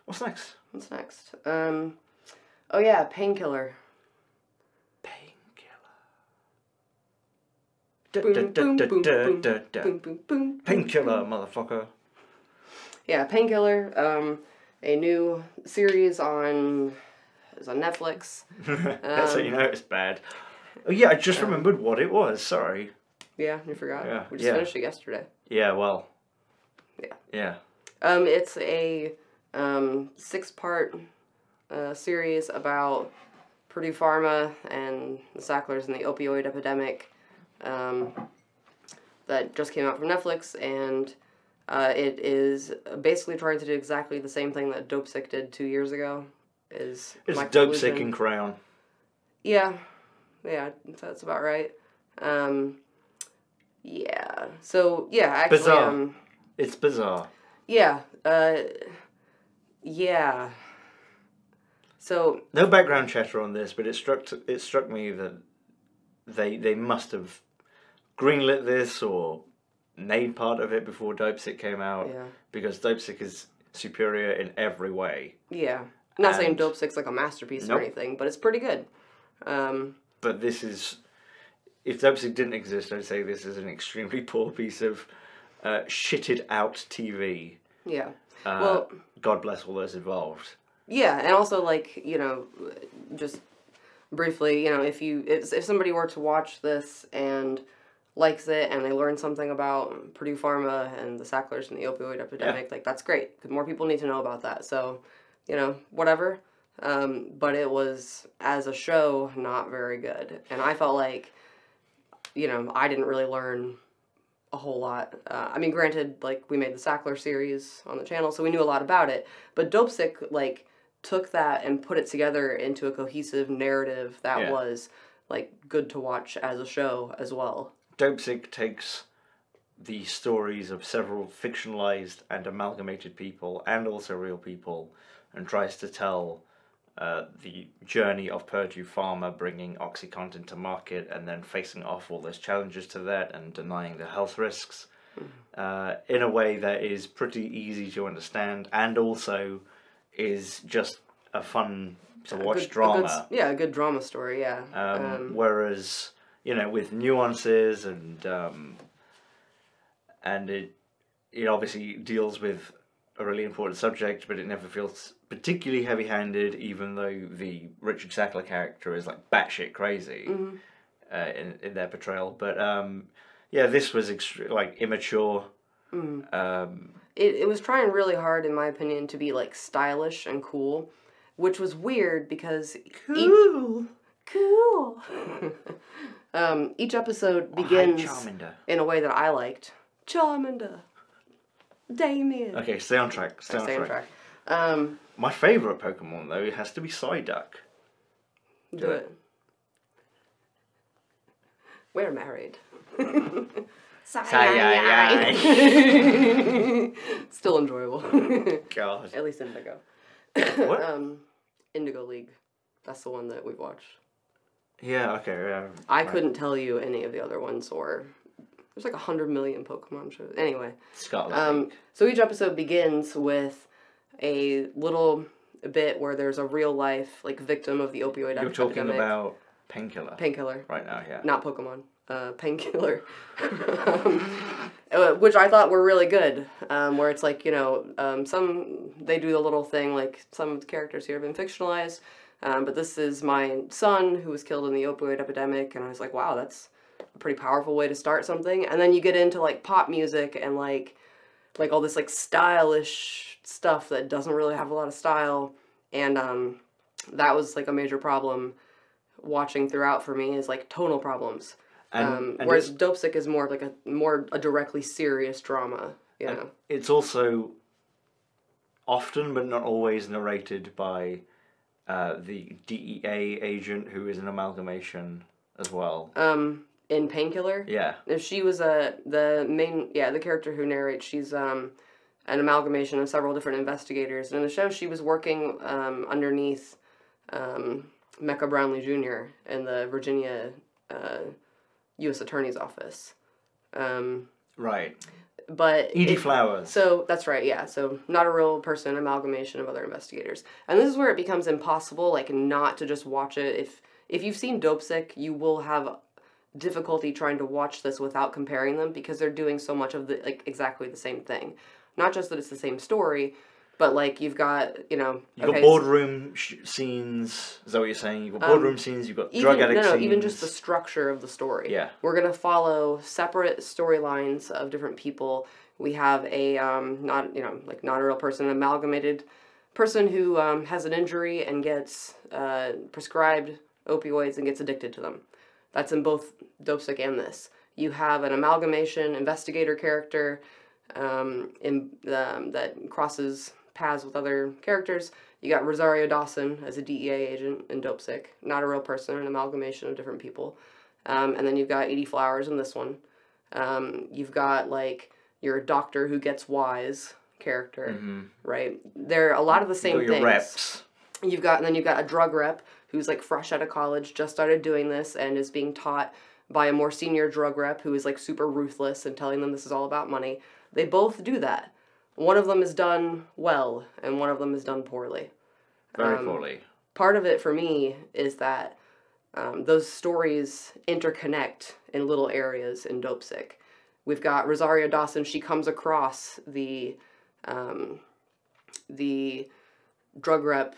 Speaker 2: What's next?
Speaker 3: What's next? Oh yeah, Painkiller.
Speaker 2: Painkiller, motherfucker.
Speaker 3: Yeah, Painkiller. A new series on Netflix.
Speaker 2: That's how you know it's bad. Oh yeah, I just remembered what it was. Sorry.
Speaker 3: Yeah, you forgot.
Speaker 2: Yeah,
Speaker 3: We just finished it yesterday.
Speaker 2: Yeah, well.
Speaker 3: Yeah.
Speaker 2: Yeah.
Speaker 3: It's a 6-part series about Purdue Pharma and the Sacklers and the opioid epidemic that just came out from Netflix, and it is basically trying to do exactly the same thing that Dopesick did 2 years ago. It's
Speaker 2: Dopesick in crayon.
Speaker 3: Yeah, that's about right. Yeah. So yeah, actually,
Speaker 2: bizarre. It's bizarre.
Speaker 3: Yeah. Yeah. So
Speaker 2: no background chatter on this, but it struck me that they must have greenlit this or made part of it before Dopesick came out.
Speaker 3: Yeah.
Speaker 2: Because Dopesick is superior in every way.
Speaker 3: Yeah. I'm not saying Dopesick's like a masterpiece or anything, but it's pretty good.
Speaker 2: But this is... If Dopesick didn't exist, I'd say this is an extremely poor piece of shitted out TV.
Speaker 3: Yeah.
Speaker 2: Well... God bless all those involved.
Speaker 3: Yeah, and also, like, just briefly, if somebody were to watch this and likes it and they learn something about Purdue Pharma and the Sacklers and the opioid epidemic, like, that's great. Because more people need to know about that. So, whatever. But it was, as a show, not very good. And I felt like, I didn't really learn a whole lot. I mean, granted, like, we made the Sackler series on the channel, so we knew a lot about it. But Dopesick, like, took that and put it together into a cohesive narrative that was, like, good to watch as a show as well.
Speaker 2: Dopesick takes the stories of several fictionalized and amalgamated people, and also real people, and tries to tell the journey of Purdue Pharma bringing OxyContin to market and then facing off all those challenges to that and denying the health risks in a way that is pretty easy to understand and also is just a fun to watch drama.
Speaker 3: A good drama story, yeah.
Speaker 2: Whereas, you know, with nuances and it obviously deals with a really important subject, but it never feels particularly heavy-handed, even though the Richard Sackler character is like batshit crazy in their portrayal. But yeah, this was like immature.
Speaker 3: It was trying really hard, in my opinion, to be like stylish and cool, which was weird because cool. Each episode begins in a way that I liked. Charmander. Damien.
Speaker 2: Okay, stay on track. Stay on track. My favourite Pokemon, though, it has to be Psyduck.
Speaker 3: Do it. We're married. Still enjoyable.
Speaker 2: God.
Speaker 3: At least Indigo.
Speaker 2: What?
Speaker 3: Indigo League. That's the one that we've watched.
Speaker 2: Yeah, okay. Yeah,
Speaker 3: I couldn't tell you any of the other ones, or... There's like 100 million Pokemon shows. Anyway.
Speaker 2: Scotland.
Speaker 3: So each episode begins with a little bit where there's a real life like victim of the opioid epidemic.
Speaker 2: You're talking about Painkiller.
Speaker 3: Painkiller.
Speaker 2: Right now, yeah.
Speaker 3: Not Pokemon. Painkiller. Which I thought were really good. Where it's like, you know, they do the little thing like some of the characters here have been fictionalized. But this is my son who was killed in the opioid epidemic, and I was like, wow, that's a pretty powerful way to start something. And then you get into like pop music and like all this like stylish stuff that doesn't really have a lot of style, and that was like a major problem watching throughout for me, is like tonal problems. And whereas Dopesick is more of like a directly serious drama, you know.
Speaker 2: It's also often but not always narrated by the DEA agent who is an amalgamation as well.
Speaker 3: In Painkiller?
Speaker 2: Yeah.
Speaker 3: If she was the character who narrates, she's an amalgamation of several different investigators. And in the show, she was working underneath Mecca Brownlee Jr. in the Virginia U.S. Attorney's Office.
Speaker 2: Right.
Speaker 3: But
Speaker 2: Edie Flowers.
Speaker 3: So, that's right, yeah. So, not a real person, amalgamation of other investigators. And this is where it becomes impossible, like, not to just watch it. If you've seen Dopesick, you will have difficulty trying to watch this without comparing them, because they're doing so much of exactly the same thing. Not just that it's the same story, but like you've got, you know...
Speaker 2: You've got boardroom scenes, is that what you're saying? You've got boardroom scenes, you've got drug addict scenes.
Speaker 3: Even just the structure of the story.
Speaker 2: Yeah.
Speaker 3: We're going to follow separate storylines of different people. We have a, not a real person, an amalgamated person who has an injury and gets prescribed opioids and gets addicted to them. That's in both Dopesick and this. You have an amalgamation investigator character that crosses paths with other characters. You got Rosario Dawson as a DEA agent in Dopesick. Not a real person, an amalgamation of different people. And then you've got Edie Flowers in this one. You've got, like, your doctor who gets wise character, right? They're a lot of the same things.
Speaker 2: Your reps.
Speaker 3: And then you've got a drug rep who's like fresh out of college, just started doing this, and is being taught by a more senior drug rep who is like super ruthless and telling them this is all about money. They both do that. One of them is done well, and one of them is done poorly.
Speaker 2: Very poorly.
Speaker 3: Part of it for me is that those stories interconnect in little areas in Dopesick. We've got Rosario Dawson. She comes across the drug rep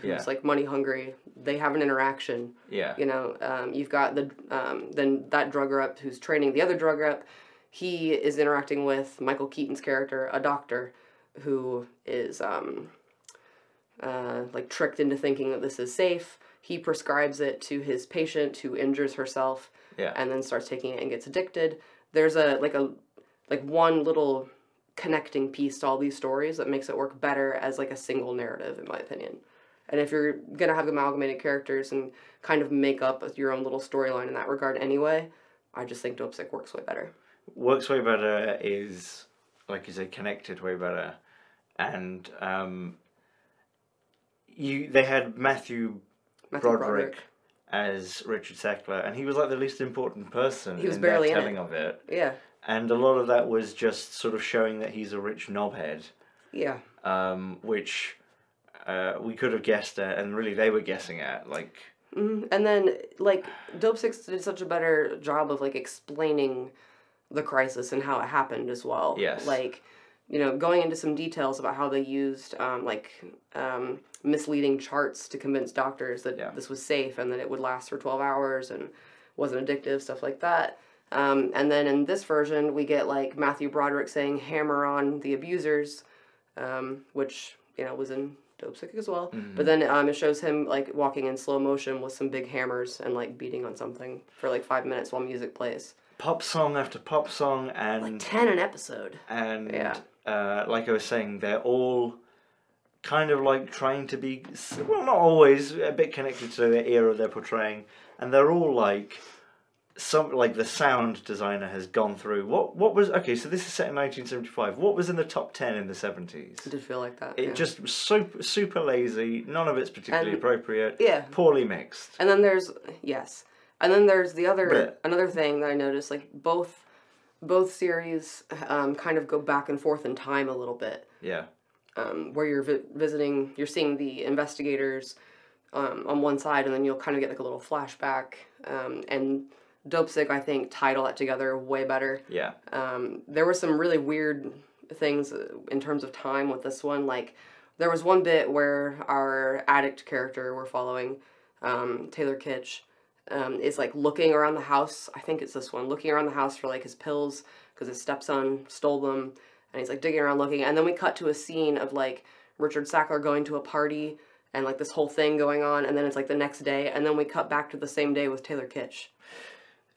Speaker 3: who's like money hungry. They have an interaction.
Speaker 2: Yeah.
Speaker 3: You know, you've got then that drug rep who's training the other drug rep. He is interacting with Michael Keaton's character, a doctor, who is like tricked into thinking that this is safe. He prescribes it to his patient who injures herself, and then starts taking it and gets addicted. There's one little connecting piece to all these stories that makes it work better as like a single narrative, in my opinion. And if you're gonna have amalgamated characters and kind of make up your own little storyline in that regard anyway, I just think Dopesick works way better.
Speaker 2: works way better, is, like you say, connected way better. And they had Matthew Broderick as Richard Sackler, and he was like the least important person in their telling of it.
Speaker 3: Yeah.
Speaker 2: And a lot of that was just sort of showing that he's a rich knobhead.
Speaker 3: Yeah.
Speaker 2: Which we could have guessed at, and really they were guessing at, like...
Speaker 3: And then, like, Dopesick did such a better job of, like, explaining the crisis and how it happened as well.
Speaker 2: Yes.
Speaker 3: Like, you know, going into some details about how they used, misleading charts to convince doctors that this was safe and that it would last for 12 hours and wasn't addictive, stuff like that. And then in this version, we get, like, Matthew Broderick saying, hammer on the abusers, which, you know, was in Dopesick as well. But then it shows him, like, walking in slow motion with some big hammers and, like, beating on something for, like, 5 minutes while music plays.
Speaker 2: Pop song after pop song, and...
Speaker 3: Like 10 an episode.
Speaker 2: And, like I was saying, they're all kind of, like, trying to be... Well, not always, a bit connected to the era they're portraying. And they're all, like... the sound designer has gone through. What was... Okay, so this is set in 1975. What was in the top 10 in the 70s?
Speaker 3: It did feel like that,
Speaker 2: It just was super lazy. None of it's particularly appropriate.
Speaker 3: Yeah.
Speaker 2: Poorly mixed.
Speaker 3: And then there's... Yes. And then there's the other... Another thing that I noticed, like, both series kind of go back and forth in time a little bit.
Speaker 2: Yeah.
Speaker 3: Where you're visiting... You're seeing the investigators on one side, and then you'll kind of get, like, a little flashback. And... Dopesick, I think, tied all that together way better. Yeah. There were some really weird things in terms of time with this one. Like, there was one bit where our addict character we're following, Taylor Kitsch, is, like, looking around the house. I think it's this one. Looking around the house for, like, his pills because his stepson stole them. And he's, like, digging around looking. And then we cut to a scene of, like, Richard Sackler going to a party and, like, this whole thing going on. And then it's, like, the next day. And then we cut back to the same day with Taylor Kitsch.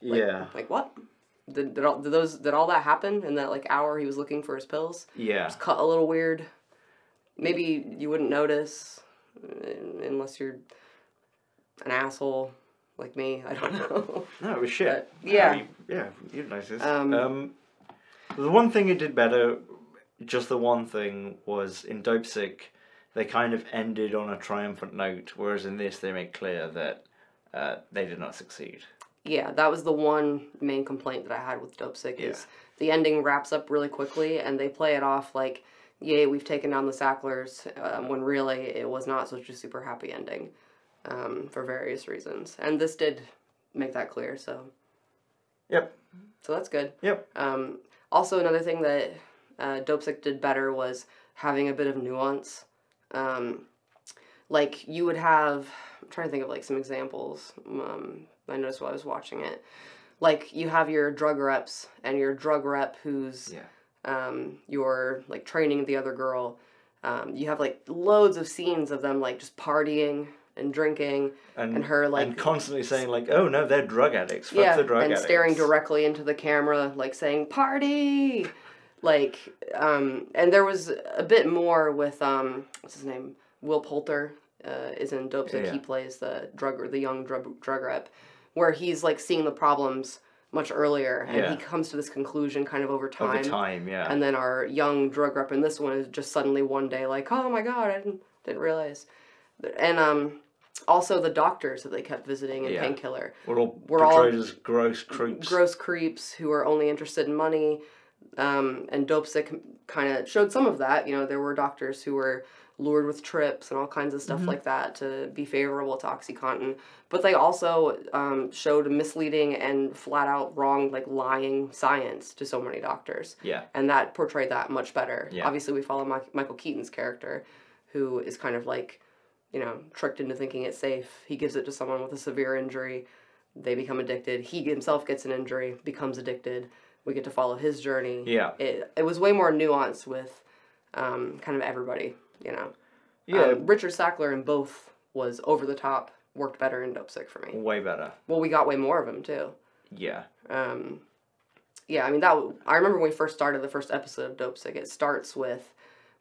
Speaker 3: Like what? Did all that happen in that, like, hour he was looking for his pills? Yeah. Just cut a little weird. Maybe you wouldn't notice unless you're an asshole like me. I don't know.
Speaker 2: No, it was shit.
Speaker 3: But, yeah.
Speaker 2: You'd notice. The one thing it did better, just the one thing, was in Dopesick, they kind of ended on a triumphant note, whereas in this they make clear that they did not succeed.
Speaker 3: Yeah, that was the one main complaint that I had with Dopesick is the ending wraps up really quickly and they play it off like, yay, we've taken down the Sacklers, when really it was not such a super happy ending for various reasons. And this did make that clear, so... Yep. So that's good. Yep. Also, another thing that Dopesick did better was having a bit of nuance. Like, you would have... I'm trying to think of, like, some examples. I noticed while I was watching it. Like, you have your drug reps, and your drug rep who's, you're, like, training the other girl. You have, like, loads of scenes of them, like, just partying and drinking, and her, like...
Speaker 2: And constantly saying, like, oh, no, they're drug addicts. Fuck the drug addicts.
Speaker 3: And staring directly into the camera, like, saying, party! Like, and there was a bit more with, what's his name? Will Poulter is in Dopesick. Yeah. He plays the young drug rep, where he's, like, seeing the problems much earlier, and he comes to this conclusion kind of over time.
Speaker 2: Over time, yeah.
Speaker 3: And then our young drug rep in this one is just suddenly one day like, oh my god, I didn't realize. And also the doctors that they kept visiting in Painkiller
Speaker 2: were all portrayed as gross creeps.
Speaker 3: Gross creeps who are only interested in money. And Dopesick kind of showed some of that. You know, there were doctors who were lured with trips and all kinds of stuff like that to be favorable to OxyContin. But they also showed misleading and flat-out wrong, like, lying science to so many doctors. Yeah. And that portrayed that much better. Yeah. Obviously, we follow Michael Keaton's character, who is kind of, like, you know, tricked into thinking it's safe. He gives it to someone with a severe injury. They become addicted. He himself gets an injury, becomes addicted. We get to follow his journey. Yeah. It was way more nuanced with kind of everybody, you know. Yeah. Richard Sackler in both was over the top, worked better in Dopesick for me.
Speaker 2: Way better.
Speaker 3: Well, we got way more of him, too.
Speaker 2: Yeah.
Speaker 3: Yeah, I mean, I remember when we first started the first episode of Dopesick, it starts with,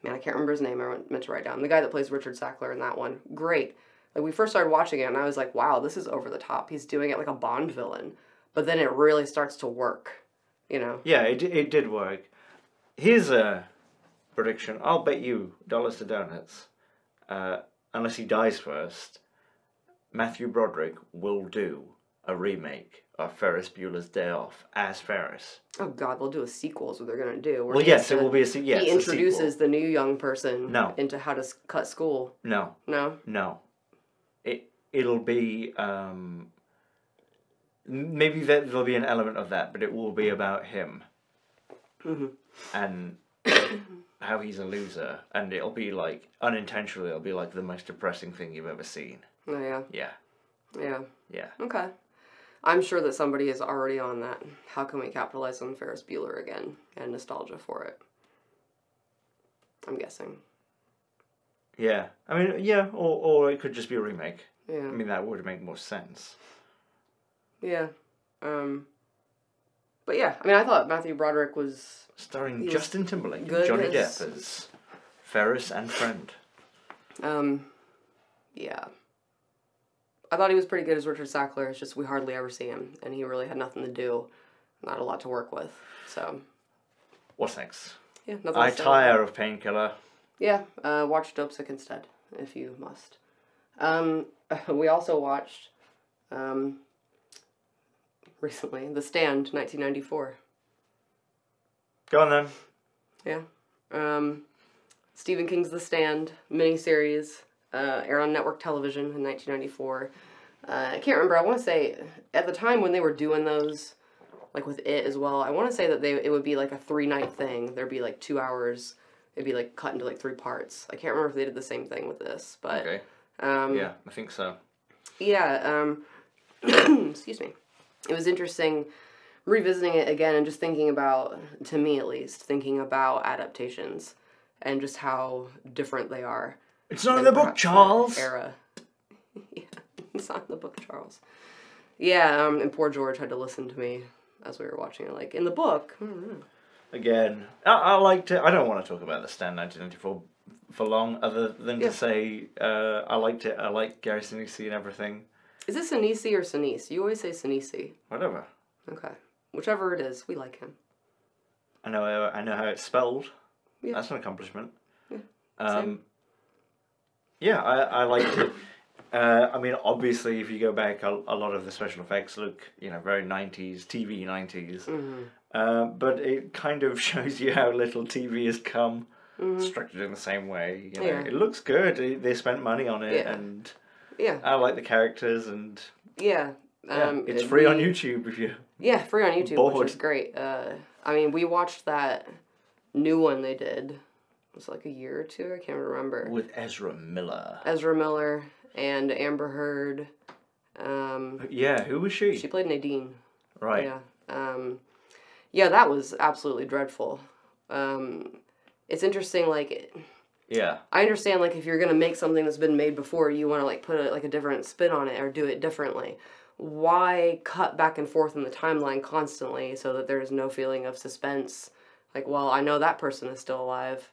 Speaker 3: man, I can't remember his name, I meant to write down. The guy that plays Richard Sackler in that one. Great. Like, we first started watching it, and I was like, wow, this is over the top. He's doing it like a Bond villain. But then it really starts to work. you know.
Speaker 2: Yeah, it did work. Here's a prediction. I'll bet you dollars to donuts. Unless he dies first, Matthew Broderick will do a remake of Ferris Bueller's Day Off as Ferris.
Speaker 3: Oh God, they'll do a sequel is what they're gonna do.
Speaker 2: Well, yes, it will be a sequel. Yes,
Speaker 3: he introduces the new young person into how to cut school.
Speaker 2: No.
Speaker 3: No?
Speaker 2: It'll be, maybe there'll be an element of that, but it will be about him.
Speaker 3: Mm-hmm.
Speaker 2: And how he's a loser. And it'll be like, unintentionally, it'll be like the most depressing thing you've ever seen.
Speaker 3: Oh, yeah?
Speaker 2: Yeah.
Speaker 3: Yeah.
Speaker 2: Yeah.
Speaker 3: Okay. I'm sure that somebody is already on that. How can we capitalize on Ferris Bueller again and nostalgia for it? I'm guessing.
Speaker 2: Yeah. I mean, yeah, or it could just be a remake.
Speaker 3: Yeah.
Speaker 2: I mean, that would make more sense.
Speaker 3: Yeah. But yeah, I mean, I thought Matthew Broderick was...
Speaker 2: Starring Justin Timberlake and
Speaker 3: good
Speaker 2: Johnny
Speaker 3: as-
Speaker 2: Depp as Ferris and Friend.
Speaker 3: Yeah. I thought he was pretty good as Richard Sackler. It's just we hardly ever see him, and he really had nothing to do, not a lot to work with. So.
Speaker 2: What's next?
Speaker 3: Yeah, nothing.
Speaker 2: I tire of Painkiller.
Speaker 3: Yeah, watch Dopesick instead if you must. We also watched recently The Stand, 1994.
Speaker 2: Go on then.
Speaker 3: Yeah. Stephen King's The Stand miniseries. Aired on network television in 1994. I can't remember. I want to say at the time when they were doing those, like with it as well, I want to say that it would be like a 3-night thing. There'd be like 2 hours. It'd be like cut into like 3 parts. I can't remember if they did the same thing with this, but
Speaker 2: Okay. Yeah, I think so.
Speaker 3: yeah. Excuse me. It was interesting revisiting it again and just thinking about, to me at least, thinking about adaptations and just how different they are.
Speaker 2: It's not in the book, Charles.
Speaker 3: Era. Yeah, it's not in the book, Charles. Yeah, and poor George had to listen to me as we were watching it. Like, in the book.
Speaker 2: Again, I liked it. I don't want to talk about The Stand 1994 for long, other than to say I liked it. I like Gary Sinise and everything.
Speaker 3: Is it Sinise or Sinise? You always say Sinise.
Speaker 2: Whatever.
Speaker 3: Okay. Whichever it is, we like him.
Speaker 2: I know how it's spelled.
Speaker 3: Yeah.
Speaker 2: That's an accomplishment.
Speaker 3: Yeah. Same.
Speaker 2: Yeah, I liked it. I mean, obviously, if you go back, a lot of the special effects look, very 90s, TV 90s.
Speaker 3: Mm-hmm.
Speaker 2: But it kind of shows you how little TV has come, structured in the same way.
Speaker 3: Yeah.
Speaker 2: It looks good. They spent money on it, and I like the characters, and it's free on YouTube if you.
Speaker 3: Yeah, free on YouTube,
Speaker 2: bored.
Speaker 3: which is great. I mean, we watched that new one they did. It was like a year or two. I can't remember.
Speaker 2: With Ezra Miller.
Speaker 3: Ezra Miller and Amber Heard.
Speaker 2: Yeah, who was she?
Speaker 3: She played Nadine.
Speaker 2: Right.
Speaker 3: Yeah. Yeah, that was absolutely dreadful. It's interesting, like...
Speaker 2: Yeah.
Speaker 3: I understand, like, if you're going to make something that's been made before, you want to, like, put a different spin on it or do it differently. Why cut back and forth in the timeline constantly so that there's no feeling of suspense? Like, well, I know that person is still alive,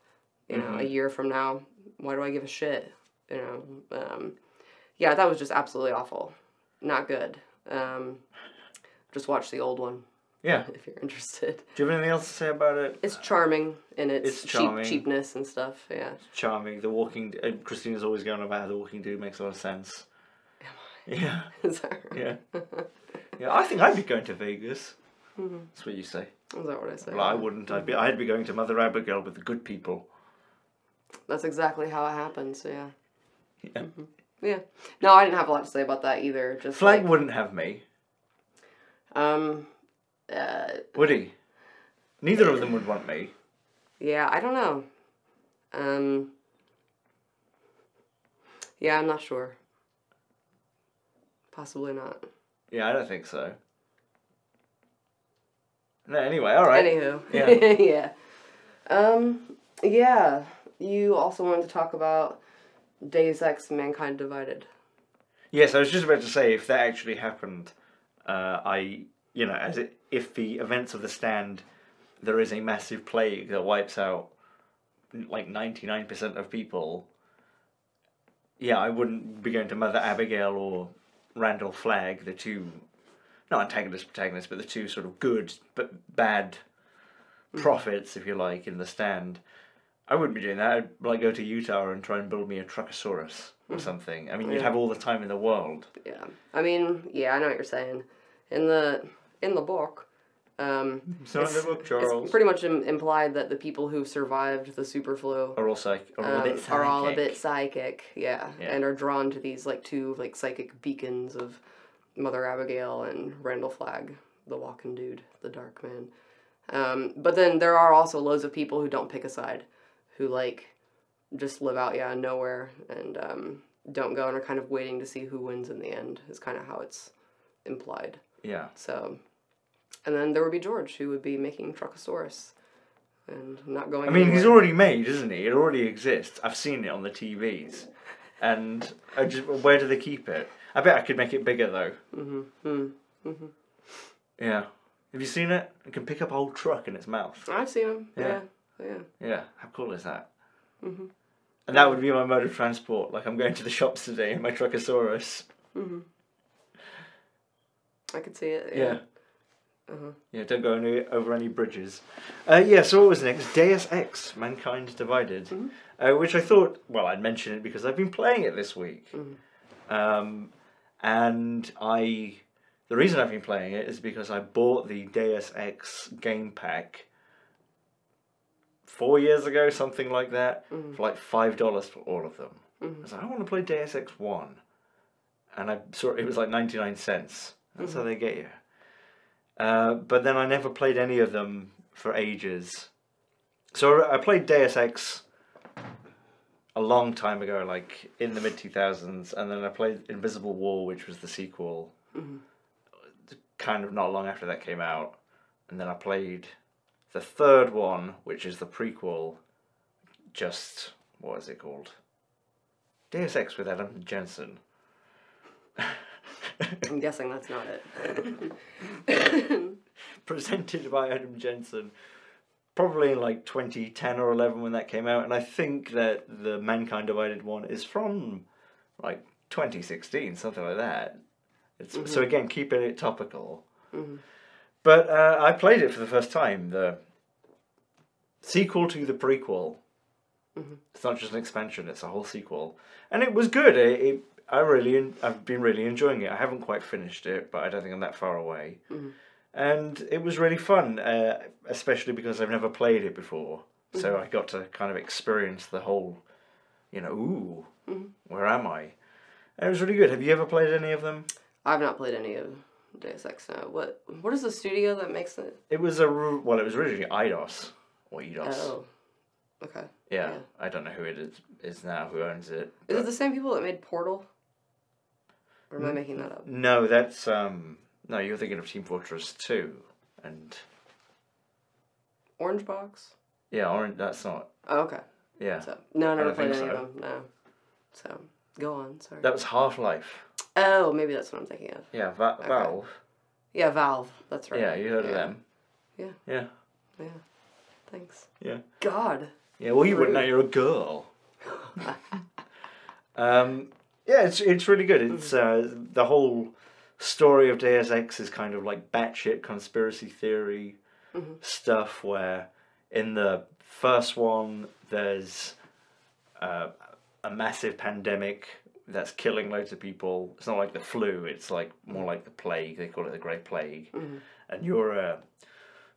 Speaker 3: a year from now. Why do I give a shit? Yeah, that was just absolutely awful. Not good. Just watch the old one.
Speaker 2: Yeah.
Speaker 3: If you're interested.
Speaker 2: Do you have anything else to say about it?
Speaker 3: It's charming in its
Speaker 2: charming.
Speaker 3: cheapness and stuff, yeah.
Speaker 2: It's charming. Christina's always going about how The Walking Dead makes a lot of sense.
Speaker 3: Am I?
Speaker 2: Yeah.
Speaker 3: Is that right?
Speaker 2: Yeah. Yeah, I think I'd be going to Vegas. That's what you say.
Speaker 3: Is that what I say?
Speaker 2: Well, I wouldn't. I'd be going to Mother Abigail with the good people.
Speaker 3: That's exactly how it happens, yeah.
Speaker 2: Yeah.
Speaker 3: Yeah. No, I didn't have a lot to say about that either. Just
Speaker 2: Flag wouldn't have me. Would he? Neither of them would want me.
Speaker 3: Yeah, I don't know. Yeah, I'm not sure. Possibly not.
Speaker 2: Yeah, I don't think so. No, anyway, alright.
Speaker 3: Anywho.
Speaker 2: Yeah.
Speaker 3: Yeah. Yeah. You also wanted to talk about Deus Ex Mankind Divided.
Speaker 2: Yes, I was just about to say, if that actually happened, if the events of The Stand, there is a massive plague that wipes out like 99% of people, yeah, I wouldn't be going to Mother Abigail or Randall Flagg, the two not antagonist, protagonist, but the two sort of good but bad prophets, if you like, in the stand. I wouldn't be doing that. I'd like go to Utah and try and build me a Truckosaurus or something. I mean, you'd have all the time in the world.
Speaker 3: Yeah. I mean, yeah, I know what you're saying. In the book,
Speaker 2: It's not in the book, Charles.
Speaker 3: it's pretty much implied that the people who survived the superflu
Speaker 2: Are all
Speaker 3: a bit psychic, yeah, and are drawn to these like two like psychic beacons of Mother Abigail and Randall Flagg, the walking dude, the dark man. But then there are also loads of people who don't pick a side, who like just live out in nowhere and don't go and are kind of waiting to see who wins in the end. Is kind of how it's implied.
Speaker 2: Yeah.
Speaker 3: So, and then there would be George, who would be making Truckosaurus and not going.
Speaker 2: I mean,
Speaker 3: anywhere.
Speaker 2: he's already made, isn't he? It already exists. I've seen it on the TVs, and where do they keep it? I bet I could make it bigger though. Yeah. Have you seen it? It can pick up a whole truck in its mouth.
Speaker 3: I've seen him.
Speaker 2: Yeah.
Speaker 3: Yeah.
Speaker 2: Yeah. How cool is that? And that would be my mode of transport. Like, I'm going to the shops today in my Truckosaurus.
Speaker 3: I could see it.
Speaker 2: Yeah. Yeah, don't go over any bridges. Yeah, so what was next? Deus Ex, Mankind Divided. Which I thought, well, I'd mention it because I've been playing it this week. And the reason I've been playing it is because I bought the Deus Ex game pack 4 years ago, something like that, for like $5 for all of them. I was like, I want to play Deus Ex 1. And I saw it was like 99 cents. That's how they get you. But then I never played any of them for ages. So I played Deus Ex a long time ago, like in the mid-2000s, and then I played Invisible War, which was the sequel, kind of not long after that came out. And then I played the third one, which is the prequel, just, what is it called? Deus Ex with Adam Jensen.
Speaker 3: I'm guessing that's not it.
Speaker 2: Presented by Adam Jensen, probably in like 2010 or 11 when that came out, and I think that the Mankind Divided one is from like 2016, something like that. It's so again, keeping it topical. But I played it for the first time, the sequel to the prequel. It's not just an expansion; it's a whole sequel, and it was good. I've been really enjoying it. I haven't quite finished it, but I don't think I'm that far away. And it was really fun, especially because I've never played it before. So I got to kind of experience the whole, where am I? And it was really good. Have you ever played any of them?
Speaker 3: I've not played any of Deus Ex. What is the studio that makes it?
Speaker 2: It was it was originally Eidos or Eidos.
Speaker 3: Oh, okay.
Speaker 2: Yeah, I don't know who it is now, who owns it.
Speaker 3: Is it the same people that made Portal? Or am I making that up?
Speaker 2: No, that's no, you're thinking of Team Fortress 2 and
Speaker 3: Orange Box?
Speaker 2: Yeah, Orange. That's not.
Speaker 3: Oh, okay.
Speaker 2: Yeah.
Speaker 3: So, no, I never played any
Speaker 2: so.
Speaker 3: of them. No. So go on. Sorry.
Speaker 2: That was Half-Life.
Speaker 3: Oh, maybe that's what I'm thinking of.
Speaker 2: Yeah, Valve.
Speaker 3: Yeah, Valve. That's right.
Speaker 2: Yeah, you heard of them.
Speaker 3: Yeah.
Speaker 2: Yeah.
Speaker 3: Yeah. Thanks.
Speaker 2: Yeah.
Speaker 3: God.
Speaker 2: Yeah, well, you wouldn't know. You're a girl. Yeah, it's really good. It's the whole story of Deus Ex is kind of like batshit conspiracy theory stuff. Where in the first one there's a massive pandemic that's killing loads of people. It's not like the flu. It's like more like the plague. They call it the Great Plague. And you're a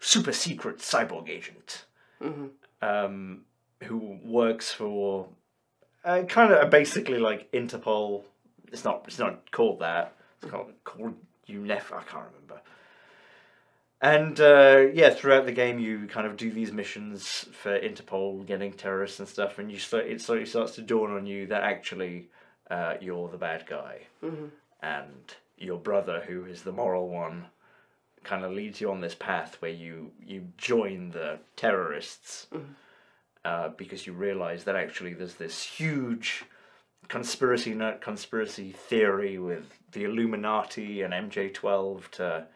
Speaker 2: super secret cyborg agent who works for kind of basically like Interpol. It's not called that. It's called UNEF. I can't remember. And yeah, throughout the game you kind of do these missions for Interpol, getting terrorists and stuff, and it slowly starts to dawn on you that actually you're the bad guy, and your brother, who is the moral one, kind of leads you on this path where you join the terrorists because you realise that actually there's this huge conspiracy theory with the Illuminati and MJ12 to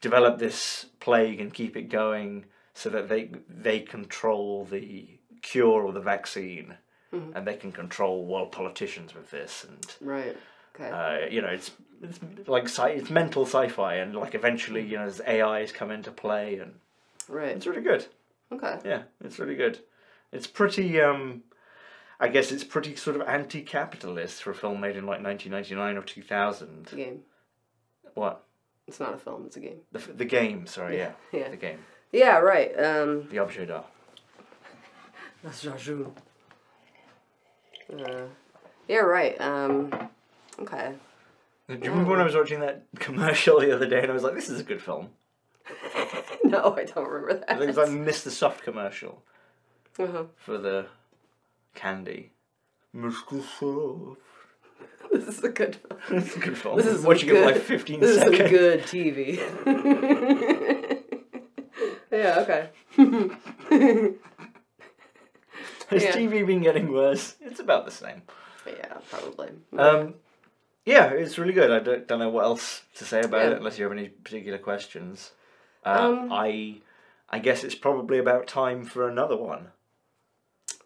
Speaker 2: develop this plague and keep it going so that they control the cure or the vaccine, and they can control world politicians with this. And
Speaker 3: right. Okay.
Speaker 2: you know, it's it's like it's mental sci-fi, and like eventually, you know, as AIs come into play, and
Speaker 3: Right.
Speaker 2: it's really good.
Speaker 3: Okay.
Speaker 2: Yeah, it's really good. It's pretty. I guess it's pretty sort of anti-capitalist for a film made in like 1999 or 2000.
Speaker 3: It's a game.
Speaker 2: What?
Speaker 3: It's not a film. It's a game.
Speaker 2: The game. Sorry, yeah.
Speaker 3: Yeah.
Speaker 2: The game.
Speaker 3: Yeah. Right.
Speaker 2: The objet d'art.
Speaker 3: That's Jaju. Yeah. Right. Okay.
Speaker 2: Do you remember when I was watching that commercial the other day and I was like, "This is a good film."
Speaker 3: No, I don't remember that.
Speaker 2: I think it was like Mr. Soft commercial
Speaker 3: for
Speaker 2: the candy. Mr. Soft.
Speaker 3: This is a good film.
Speaker 2: It's a good film.
Speaker 3: This is
Speaker 2: watching
Speaker 3: good,
Speaker 2: it for like 15
Speaker 3: this
Speaker 2: seconds.
Speaker 3: This is good TV. Yeah, okay.
Speaker 2: Has TV been getting worse? It's about the same.
Speaker 3: Yeah, probably.
Speaker 2: Yeah, it's really good. I don't know what else to say about it unless you have any particular questions. I guess it's probably about time for another one.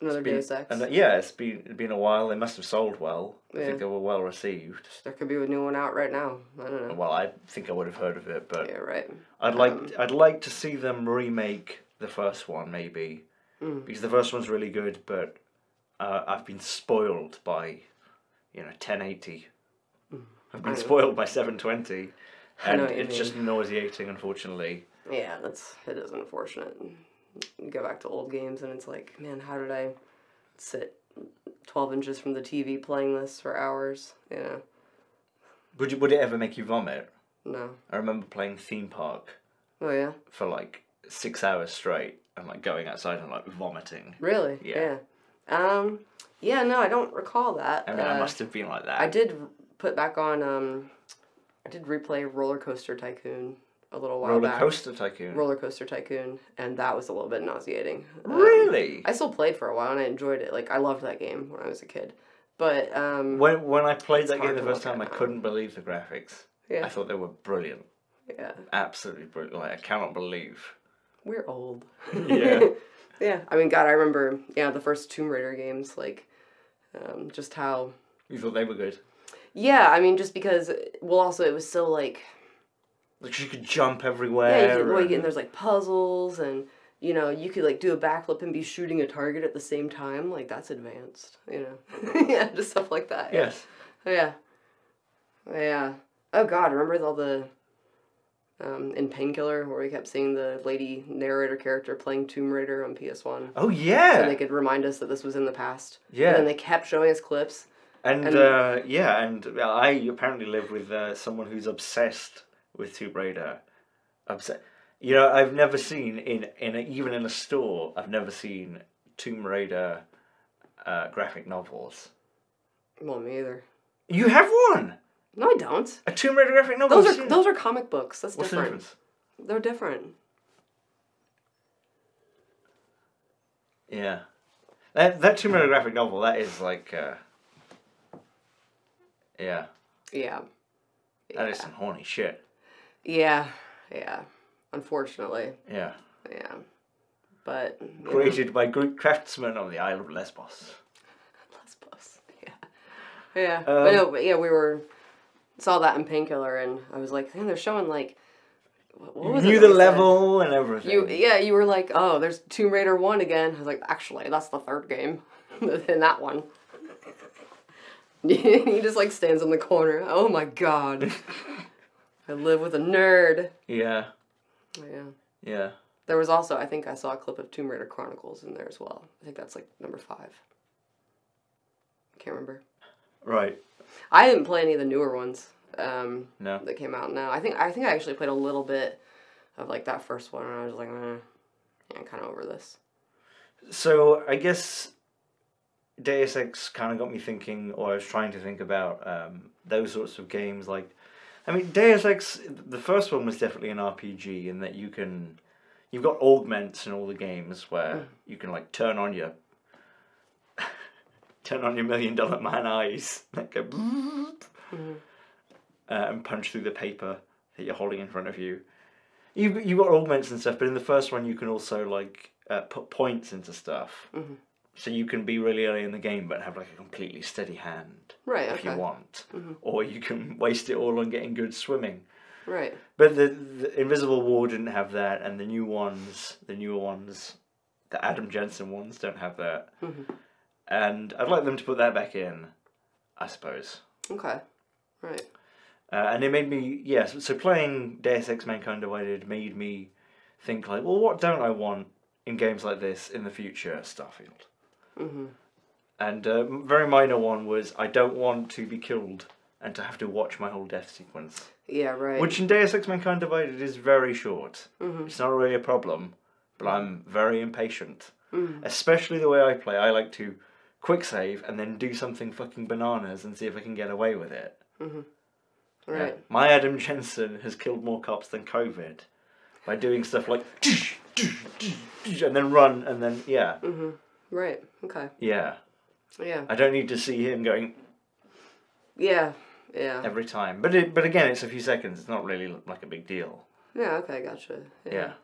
Speaker 3: Another Deus Ex.
Speaker 2: Yeah, it's been a while. They must have sold well. I think they were well received.
Speaker 3: There could be a new one out right now. I don't know.
Speaker 2: Well, I think I would have heard of it, but
Speaker 3: yeah, right.
Speaker 2: I'd like to see them remake the first one maybe, because the first one's really good, but I've been spoiled by, 1080. I've been spoiled by 720, and it's just nauseating, unfortunately.
Speaker 3: Yeah, it is unfortunate. You go back to old games and it's like, man, how did I sit 12 inches from the TV playing this for hours?
Speaker 2: Would it ever make you vomit?
Speaker 3: No.
Speaker 2: I remember playing Theme Park.
Speaker 3: Oh yeah.
Speaker 2: For like 6 hours straight, and like going outside and like vomiting.
Speaker 3: Really?
Speaker 2: Yeah.
Speaker 3: Yeah. No, I don't recall that.
Speaker 2: I mean, I must have been like that.
Speaker 3: I did put back on. I did replay Roller Coaster Tycoon a little while back. Roller Coaster Tycoon, and that was a little bit nauseating.
Speaker 2: Really?
Speaker 3: I still played for a while and I enjoyed it. Like I loved that game when I was a kid. But
Speaker 2: when I played that game the first time, I couldn't believe the graphics.
Speaker 3: Yeah.
Speaker 2: I thought they were brilliant.
Speaker 3: Yeah.
Speaker 2: Absolutely brilliant. Like I cannot believe.
Speaker 3: We're old.
Speaker 2: Yeah.
Speaker 3: Yeah. I mean, God, I remember. Yeah, the first Tomb Raider games, like, just how.
Speaker 2: You thought they were good.
Speaker 3: Yeah, I mean, just because. Well, also it was so like.
Speaker 2: Like you could jump everywhere.
Speaker 3: Yeah, and there's like puzzles, and you could like do a backflip and be shooting a target at the same time. Like that's advanced, Yeah, just stuff like that.
Speaker 2: Yes.
Speaker 3: Yeah. Yeah. Oh God, remember all the in Painkiller where we kept seeing the lady narrator character playing Tomb Raider on PS1.
Speaker 2: Oh yeah.
Speaker 3: So they could remind us that this was in the past.
Speaker 2: Yeah.
Speaker 3: And then they kept showing us clips.
Speaker 2: And I apparently live with someone who's obsessed with Tomb Raider. I've never seen even in a store. I've never seen Tomb Raider graphic novels.
Speaker 3: Well, me either.
Speaker 2: You have one?
Speaker 3: No, I don't.
Speaker 2: A Tomb Raider graphic novel?
Speaker 3: Those are comic books. That's
Speaker 2: What's
Speaker 3: different.
Speaker 2: The difference?
Speaker 3: They're different.
Speaker 2: Yeah. That Tomb Raider graphic novel, that is like... Yeah.
Speaker 3: Yeah.
Speaker 2: That is some horny shit.
Speaker 3: Yeah. Yeah. Unfortunately.
Speaker 2: Yeah.
Speaker 3: Yeah. But...
Speaker 2: Created by Greek craftsmen on the Isle of Lesbos.
Speaker 3: Lesbos. Yeah. Yeah. But we saw that in Painkiller, and I was like, man, they're showing like... What was
Speaker 2: you knew the level and everything.
Speaker 3: You were like, oh, there's Tomb Raider 1 again. I was like, actually, that's the third game in that one. He just like stands in the corner. Oh my God. I live with a nerd.
Speaker 2: Yeah.
Speaker 3: Yeah.
Speaker 2: Yeah.
Speaker 3: There was also, I think I saw a clip of Tomb Raider Chronicles in there as well. I think that's like number 5. Can't remember.
Speaker 2: Right.
Speaker 3: I didn't play any of the newer ones.
Speaker 2: No.
Speaker 3: That came out now. I think I actually played a little bit of like that first one, and I was like, I'm kind of over this.
Speaker 2: So I guess Deus Ex kind of got me thinking, or I was trying to think about those sorts of games. Like, I mean, Deus Ex, the first one was definitely an RPG in that you've got augments in all the games where you can like turn on your $1 million man eyes that go and punch through the paper that you're holding in front of you. You've got augments and stuff, but in the first one you can also like put points into stuff. So you can be really early in the game but have like a completely steady hand.
Speaker 3: Right,
Speaker 2: if you
Speaker 3: okay.
Speaker 2: want. Or you can waste it all on getting good swimming.
Speaker 3: Right.
Speaker 2: But the Invisible War didn't have that, and the newer ones, the Adam Jensen ones don't have that. And I'd like them to put that back in, I suppose.
Speaker 3: Okay. Right.
Speaker 2: And it made me, yes, so playing Deus Ex Mankind Divided made me think like, well, what don't I want in games like this in the future? Starfield. And a very minor one was, I don't want to be killed and to have to watch my whole death sequence.
Speaker 3: Yeah, right.
Speaker 2: Which in Deus Ex Mankind Divided is very short. It's not really a problem, but I'm very impatient. Especially the way I play. I like to quick save and then do something fucking bananas and see if I can get away with it.
Speaker 3: Right.
Speaker 2: Yeah. My Adam Jensen has killed more cops than COVID by doing stuff like and then run and then
Speaker 3: Right. Okay.
Speaker 2: Yeah.
Speaker 3: Yeah.
Speaker 2: I don't need to see him going
Speaker 3: Yeah. Yeah.
Speaker 2: every time. But again, it's a few seconds. It's not really like a big deal.
Speaker 3: Yeah. Okay. Gotcha.
Speaker 2: Yeah.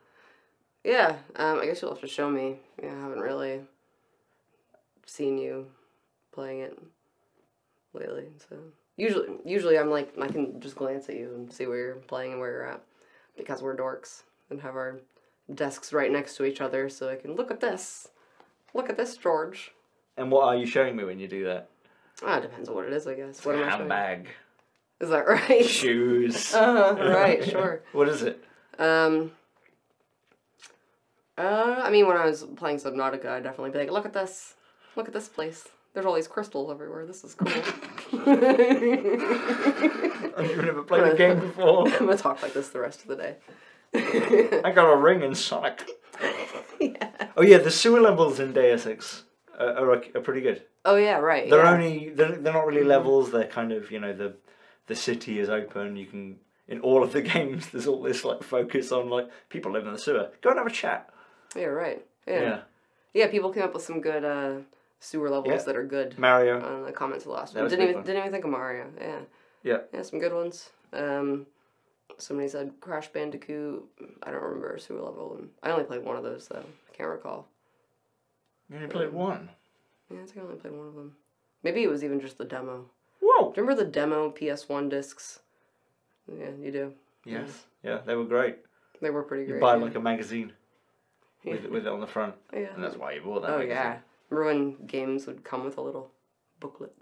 Speaker 3: Yeah. I guess you'll have to show me. Yeah, I haven't really seen you playing it lately. So usually I'm like, I can just glance at you and see where you're playing and where you're at, because we're dorks and have our desks right next to each other, so I can look at this. Look at this, George.
Speaker 2: And what are you showing me when you do that?
Speaker 3: Ah, it depends on what it is, I guess. What am I showing?
Speaker 2: Handbag.
Speaker 3: Is that right?
Speaker 2: Shoes.
Speaker 3: Right, sure.
Speaker 2: What is it?
Speaker 3: I mean, when I was playing Subnautica, I'd definitely be like, look at this. Look at this place. There's all these crystals everywhere. This is cool.
Speaker 2: I've never played a game before.
Speaker 3: I'm gonna talk like this the rest of the day.
Speaker 2: I got a ring in Sonic.
Speaker 3: Yeah.
Speaker 2: Oh yeah, the sewer levels in Deus Ex are pretty good.
Speaker 3: Oh yeah, right.
Speaker 2: They're
Speaker 3: yeah.
Speaker 2: only they're not really levels. They're kind of, you know, the city is open. You can, in all of the games, there's all this like focus on like people live in the sewer. Go and have a chat.
Speaker 3: Yeah, right. Yeah. Yeah, people came up with some good sewer levels that are good.
Speaker 2: Mario.
Speaker 3: On the comments of the last
Speaker 2: That
Speaker 3: one.
Speaker 2: was
Speaker 3: Didn't even think of Mario. Yeah.
Speaker 2: Yeah.
Speaker 3: Yeah, some good ones. Somebody said Crash Bandicoot. I don't remember a sewer level. I only played one of those though. I can't recall.
Speaker 2: You only played one.
Speaker 3: Yeah, I think I only played one of them. Maybe it was even just the demo.
Speaker 2: Whoa!
Speaker 3: Do you remember the demo PS1 discs? Yeah, you do.
Speaker 2: Yes. Yeah, they were great.
Speaker 3: They were pretty great.
Speaker 2: You buy
Speaker 3: yeah.
Speaker 2: like a magazine with it on the front.
Speaker 3: Yeah.
Speaker 2: And that's why you bought that
Speaker 3: Oh
Speaker 2: magazine.
Speaker 3: yeah. Remember when games would come with a little booklet?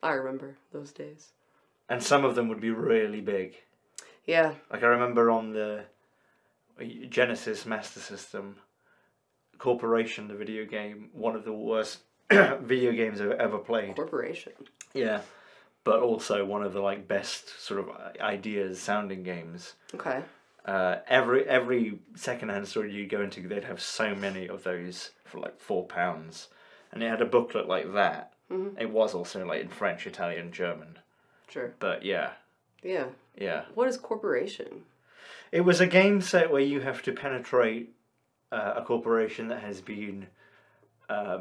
Speaker 3: I remember those days.
Speaker 2: And some of them would be really big.
Speaker 3: Yeah.
Speaker 2: Like I remember on the Genesis Master System, Corporation, the video game, one of the worst video games I've ever played.
Speaker 3: Corporation.
Speaker 2: Yeah. But also one of the like best sort of ideas sounding games.
Speaker 3: Okay.
Speaker 2: Every secondhand store you go into, they'd have so many of those for like £4, and it had a booklet like that. It was also like in French, Italian, German.
Speaker 3: Sure.
Speaker 2: But yeah.
Speaker 3: Yeah.
Speaker 2: Yeah.
Speaker 3: What is Corporation?
Speaker 2: It was a game set where you have to penetrate a corporation that has been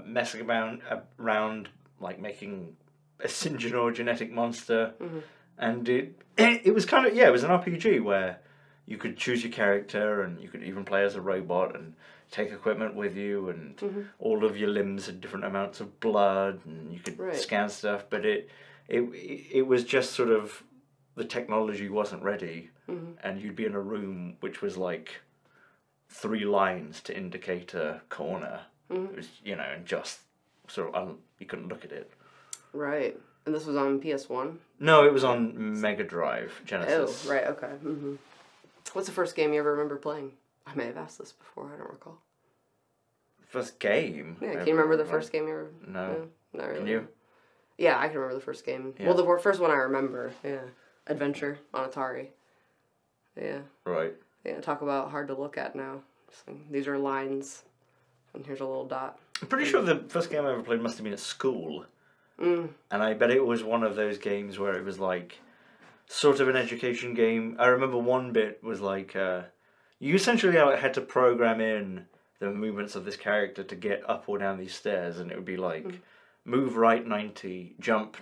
Speaker 2: messing around like making a syngenor genetic monster, and it was kind of it was an RPG where you could choose your character and you could even play as a robot and take equipment with you, and all of your limbs had different amounts of blood, and you could scan stuff, but it was just sort of the technology wasn't ready, and you'd be in a room which was like 3 lines to indicate a corner. It was, you know, and just sort of you couldn't look at it.
Speaker 3: Right. And this was on PS1?
Speaker 2: No, it was on Mega Drive, Genesis.
Speaker 3: Oh, right, okay. What's the first game you ever remember playing? I may have asked this before, I don't recall.
Speaker 2: First game?
Speaker 3: Yeah, can you remember the first game you ever...
Speaker 2: No.
Speaker 3: Not really.
Speaker 2: Can you?
Speaker 3: Yeah, I can remember the first game.
Speaker 2: Yeah.
Speaker 3: Well, the first one I remember, yeah. Adventure on Atari. Yeah.
Speaker 2: Right.
Speaker 3: Yeah, talk about hard to look at now. So these are lines, and here's a little dot.
Speaker 2: I'm pretty sure the first game I ever played must have been at school. And I bet it was one of those games where it was like sort of an education game. I remember one bit was like you essentially had to program in the movements of this character to get up or down these stairs, and it would be like move right 90, jump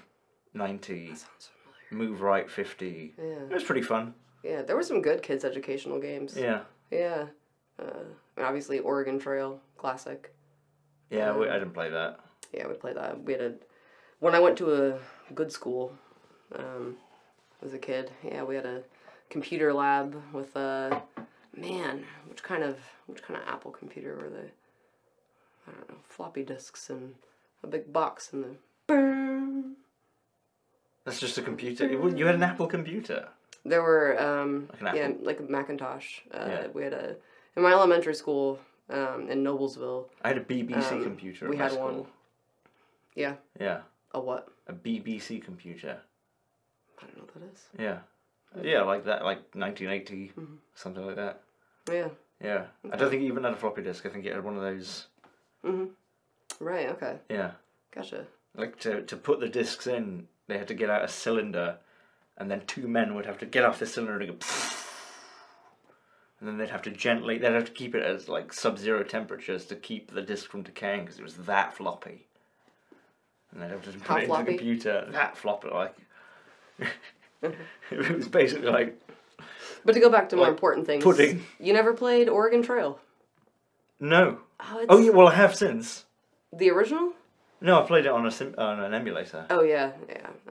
Speaker 2: 90,
Speaker 3: That sounds familiar.
Speaker 2: move right 50.
Speaker 3: Yeah.
Speaker 2: It was pretty fun.
Speaker 3: Yeah, there were some good kids' educational games.
Speaker 2: Yeah.
Speaker 3: Yeah. And obviously Oregon Trail, classic.
Speaker 2: Yeah, I didn't play that.
Speaker 3: Yeah, we played that. When I went to a good school, as a kid, yeah, we had a computer lab with which kind of Apple computer were they? I don't know, floppy disks and a big box and the.
Speaker 2: That's just a computer. You had an Apple computer.
Speaker 3: There were like a Macintosh. We had in my elementary school in Noblesville.
Speaker 2: I had a BBC computer.
Speaker 3: We had one. Yeah.
Speaker 2: Yeah.
Speaker 3: A what?
Speaker 2: A BBC computer.
Speaker 3: I don't know what that is.
Speaker 2: Yeah. Yeah, like that, like 1980, something like that.
Speaker 3: Yeah.
Speaker 2: Yeah. Okay. I don't think it even had a floppy disk. I think it had one of those.
Speaker 3: Right, okay.
Speaker 2: Yeah.
Speaker 3: Gotcha.
Speaker 2: Like, to put the discs in, they had to get out a cylinder, and then two men would have to get off the cylinder and go, and then they'd have to keep it at, like, sub-zero temperatures to keep the disc from decaying, because it was that floppy. And they'd have to put it into the computer, that floppy, like... It was basically like...
Speaker 3: But to go back to more important things,
Speaker 2: pudding.
Speaker 3: You never played Oregon Trail?
Speaker 2: No. Oh yeah, well I have since.
Speaker 3: The original?
Speaker 2: No, I played it on an emulator.
Speaker 3: Oh yeah,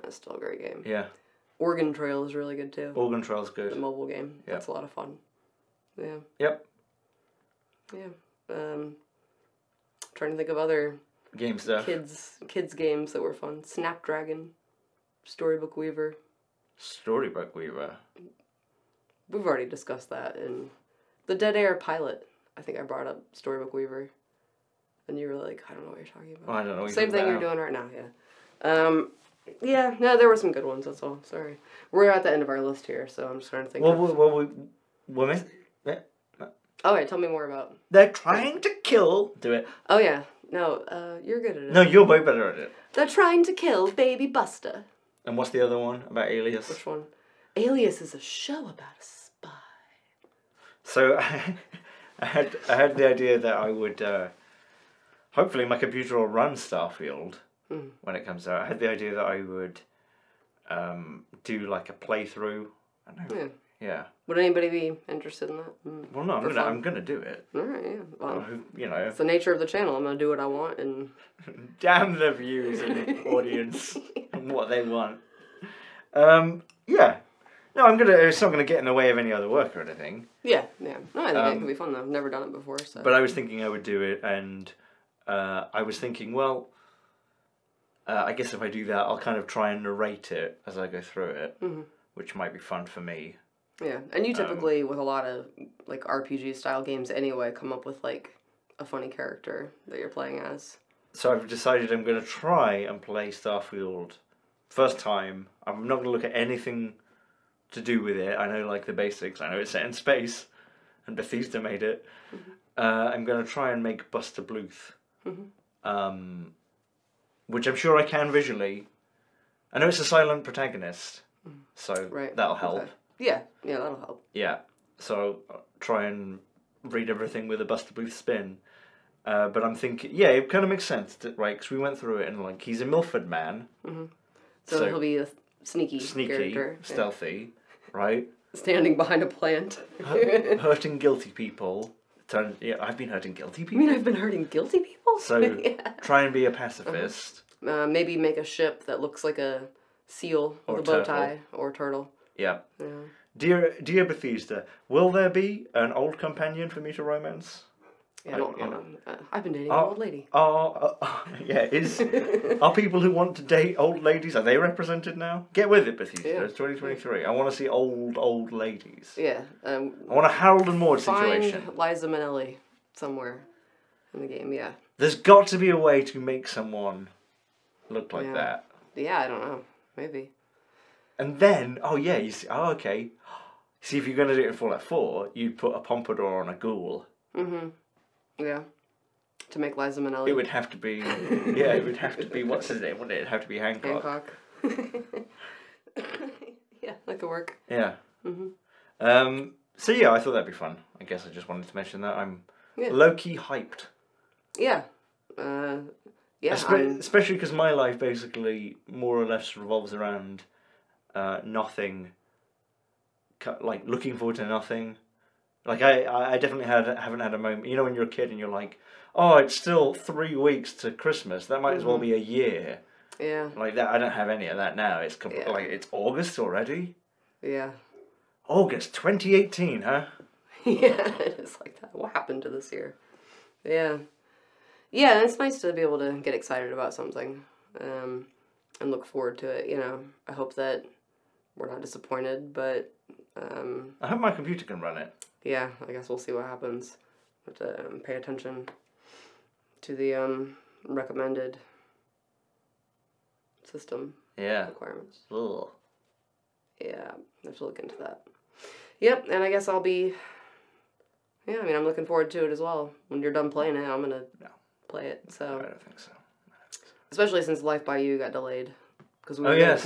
Speaker 3: that's still a great game.
Speaker 2: Yeah.
Speaker 3: Oregon Trail is really good too.
Speaker 2: Oregon Trail's good.
Speaker 3: The mobile game. Yep. That's a lot of fun. Yeah.
Speaker 2: Yep.
Speaker 3: Yeah. Trying to think of other
Speaker 2: game stuff.
Speaker 3: Kids games that were fun. Snapdragon, Storybook Weaver.
Speaker 2: Storybook Weaver.
Speaker 3: We've already discussed that in the Dead Air pilot. I think I brought up Storybook Weaver, and you were like, "I don't know what you're talking about."
Speaker 2: Oh, I don't know. What
Speaker 3: Same thing you're doing right now. Yeah. Yeah. No, there were some good ones. That's all. Sorry, we're at the end of our list here, so I'm just trying to think.
Speaker 2: Women. Yeah.
Speaker 3: Oh wait, tell me more about.
Speaker 2: They're trying to kill. Do it.
Speaker 3: Oh yeah. No. You're good at it.
Speaker 2: No, you're way better at it.
Speaker 3: They're trying to kill Baby Buster.
Speaker 2: And what's the other one about Alias?
Speaker 3: Which one? Alias is a show about a spy.
Speaker 2: So I had the idea that I would hopefully my computer will run Starfield when it comes out. I had the idea that I would do like a playthrough. I don't know. Yeah.
Speaker 3: Would anybody be interested in that?
Speaker 2: Well, no, I'm gonna do it.
Speaker 3: All right, yeah. Well,
Speaker 2: you know,
Speaker 3: it's the nature of the channel. I'm gonna do what I want and.
Speaker 2: Damn the views and audience and what they want. Yeah. No, it's not gonna get in the way of any other work or anything.
Speaker 3: Yeah. No, I think it could be fun though. I've never done it before, so.
Speaker 2: But I was thinking I would do it, and I was thinking, well, I guess if I do that, I'll kind of try and narrate it as I go through it, which might be fun for me.
Speaker 3: Yeah, and you typically, with a lot of like RPG style games anyway, come up with like a funny character that you're playing as. So
Speaker 2: I've decided I'm going to try and play Starfield first time. I'm not going to look at anything to do with it. I know like the basics. I know it's set in space, and Bethesda made it. I'm going to try and make Buster Bluth, which I'm sure I can visually. I know it's a silent protagonist, so that'll help. Okay.
Speaker 3: Yeah, that'll help.
Speaker 2: Yeah, so I'll try and read everything with a Buster Bluth spin. But I'm thinking, it kind of makes sense, right? Because we went through it and like he's a Milford man.
Speaker 3: So he'll be a sneaky character.
Speaker 2: Stealthy, right?
Speaker 3: Standing behind a plant.
Speaker 2: Hurting guilty people. I've been hurting guilty people.
Speaker 3: You mean I've been hurting guilty people?
Speaker 2: So try and be a pacifist.
Speaker 3: Maybe make a ship that looks like a seal with a bow tie or turtle.
Speaker 2: Yeah. Dear Bethesda, will there be an old companion for me to romance?
Speaker 3: I've been dating an old lady.
Speaker 2: Are people who want to date old ladies, are they represented now? Get with it, Bethesda. Yeah. It's 2023. I want to see old ladies.
Speaker 3: Yeah.
Speaker 2: I want a Harold and Maude situation.
Speaker 3: Find Liza Minnelli somewhere in the game, yeah.
Speaker 2: There's got to be a way to make someone look like that.
Speaker 3: Yeah, I don't know. Maybe.
Speaker 2: And then, you see, okay. See, if you're going to do it in Fallout 4, you'd put a pompadour on a ghoul.
Speaker 3: Yeah. To make Liza Minnelli.
Speaker 2: It would have to be, it would have to be, what's his name, wouldn't it? It'd have to be Hancock.
Speaker 3: Yeah, that could work.
Speaker 2: Yeah. So I thought that'd be fun. I guess I just wanted to mention that. I'm low-key hyped.
Speaker 3: Yeah.
Speaker 2: Especially because my life basically more or less revolves around nothing, like looking forward to nothing, Like I definitely haven't had a moment. You know, when you're a kid and you're like, oh, it's still 3 weeks to Christmas. That might as well be a year.
Speaker 3: Yeah.
Speaker 2: Like that, I don't have any of that now. It's
Speaker 3: Yeah.
Speaker 2: like it's August already.
Speaker 3: Yeah.
Speaker 2: August 2018, huh?
Speaker 3: Yeah, it's like that. What happened to this year? Yeah. Yeah, and it's nice to be able to get excited about something and look forward to it. You know, I hope that we're not disappointed, but
Speaker 2: I hope my computer can run it.
Speaker 3: yeah, I guess we'll see what happens. Have to pay attention to the recommended system requirements.
Speaker 2: Ugh.
Speaker 3: Yeah, I have to look into that. Yep, and I guess I'll be... Yeah, I mean, I'm looking forward to it as well. When you're done playing it, I'm going to play it. So
Speaker 2: I don't think so.
Speaker 3: Especially since Life by You got delayed. Because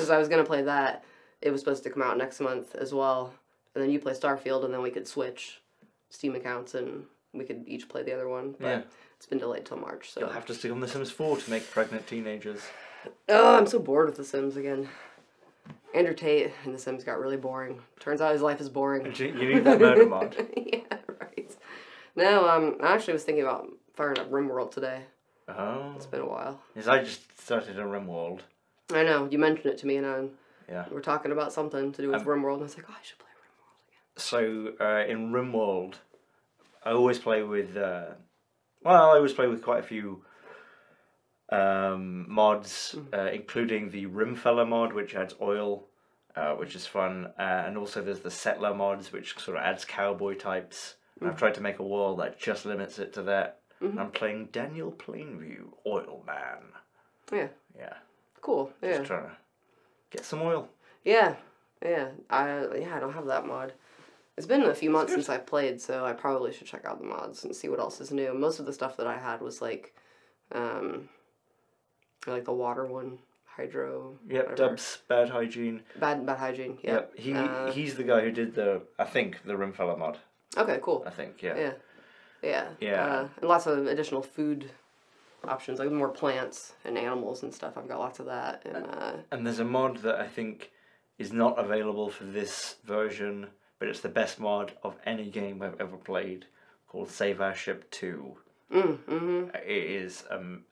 Speaker 3: I was going to play that. It was supposed to come out next month as well. And then you play Starfield, and then we could switch Steam accounts, and we could each play the other one. But it's been delayed till March. So
Speaker 2: You'll have to stick on The Sims 4 to make pregnant teenagers.
Speaker 3: Oh, I'm so bored with The Sims again. Andrew Tate in The Sims got really boring. Turns out his life is boring.
Speaker 2: You need that murder mod.
Speaker 3: Yeah, right. No, I actually was thinking about firing up RimWorld today.
Speaker 2: Oh.
Speaker 3: It's been a while.
Speaker 2: Yes, I just started a RimWorld.
Speaker 3: I know, you mentioned it to me, and
Speaker 2: Yeah.
Speaker 3: we're talking about something to do with RimWorld, and I was like, oh, I should play RimWorld again.
Speaker 2: So, in RimWorld, I always play with, I always play with quite a few mods, including the Rimfella mod, which adds oil, which is fun, and also there's the Settler mods, which sort of adds cowboy types. And I've tried to make a world that just limits it to that. I'm playing Daniel Plainview, Oil Man.
Speaker 3: Yeah.
Speaker 2: Yeah.
Speaker 3: Cool. Yeah.
Speaker 2: Just trying to get some oil.
Speaker 3: Yeah. Yeah. I don't have that mod. It's been a few months since I played, so I probably should check out the mods and see what else is new. Most of the stuff that I had was like the water one, hydro.
Speaker 2: Yep,
Speaker 3: whatever.
Speaker 2: Dubs, Bad Hygiene.
Speaker 3: Bad hygiene. Yeah.
Speaker 2: Yep, he's the guy who did the Rimfella mod.
Speaker 3: Okay, cool.
Speaker 2: I think, yeah.
Speaker 3: Yeah. Yeah.
Speaker 2: Yeah.
Speaker 3: And lots of additional food options, like more plants and animals and stuff. I've got lots of that.
Speaker 2: And there's a mod that I think is not available for this version, but it's the best mod of any game I've ever played, called Save Our Ship 2. It is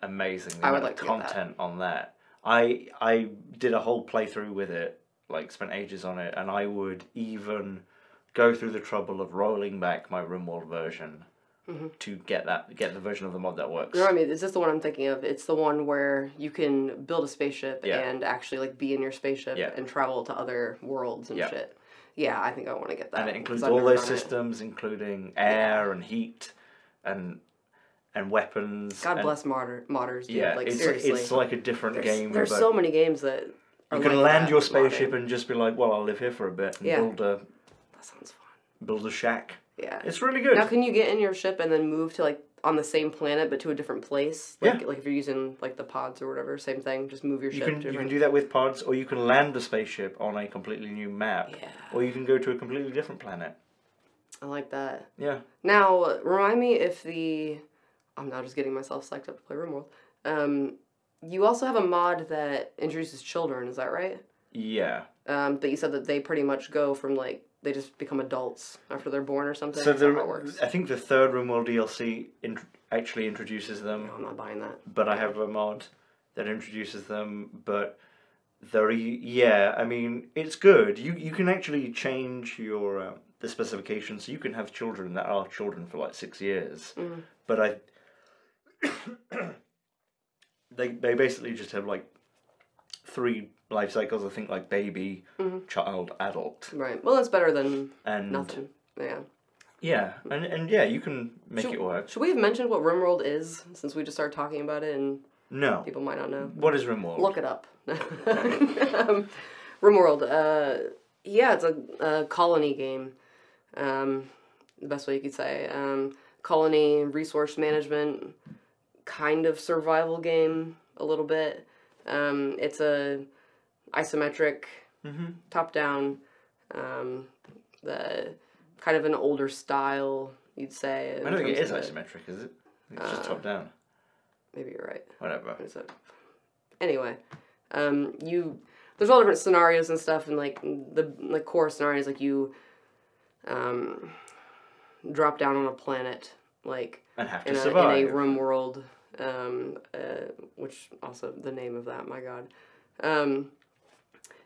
Speaker 2: amazing. The amount of content on that. I did a whole playthrough with it, like spent ages on it, and I would even go through the trouble of rolling back my RimWorld version to get the version of the mod that works.
Speaker 3: No, I mean, is this the one I'm thinking of? It's the one where you can build a spaceship and actually like be in your spaceship and travel to other worlds and shit. Yeah, I think I want to get that.
Speaker 2: And it includes all those systems, including air and heat and weapons.
Speaker 3: God bless modders, dude.
Speaker 2: Yeah,
Speaker 3: like,
Speaker 2: seriously. It's like a different game.
Speaker 3: There's so many games that are
Speaker 2: you can
Speaker 3: like
Speaker 2: land
Speaker 3: that,
Speaker 2: your spaceship
Speaker 3: modding.
Speaker 2: and just be like, well, I'll live here for a bit and
Speaker 3: That sounds fun.
Speaker 2: build a shack.
Speaker 3: Yeah.
Speaker 2: It's really good.
Speaker 3: Now, can you get in your ship and then move to, like, on the same planet but to a different place? Like, like if you're using, like, the pods or whatever, same thing, just move your ship to
Speaker 2: You can do that with pods, or you can land the spaceship on a completely new map.
Speaker 3: Yeah.
Speaker 2: Or you can go to a completely different planet.
Speaker 3: I like that.
Speaker 2: Yeah.
Speaker 3: Now, remind me if the... I'm now just getting myself psyched up to play RimWorld. You also have a mod that introduces children, is that right?
Speaker 2: Yeah.
Speaker 3: But you said that they pretty much go from, like, they just become adults after they're born or something?
Speaker 2: So
Speaker 3: That's how it works.
Speaker 2: I think the third RimWorld DLC actually introduces them.
Speaker 3: No, I'm not buying that.
Speaker 2: But I have a mod that introduces them, but I mean, it's good. You can actually change your the specifications, so you can have children that are children for like 6 years. But they basically just have like 3 life cycles, I think, like baby, child, adult.
Speaker 3: Right. Well, that's better than nothing. Yeah.
Speaker 2: Yeah, and yeah, you can make it work.
Speaker 3: Should we have mentioned what RimWorld is, since we just started talking about it and people might not know?
Speaker 2: What is RimWorld?
Speaker 3: Look it up. RimWorld, yeah, it's a colony game. The best way you could say. Colony, resource management, kind of survival game, a little bit. It's a isometric, top-down, the kind of an older style, you'd say.
Speaker 2: I don't think it is isometric, is it? It's just top-down.
Speaker 3: Maybe you're right.
Speaker 2: Whatever.
Speaker 3: Anyway, there's all different scenarios and stuff, and like the core scenarios, like you drop down on a planet, like
Speaker 2: And have to
Speaker 3: in
Speaker 2: survive.
Speaker 3: a RimWorld, which also the name of that, my God.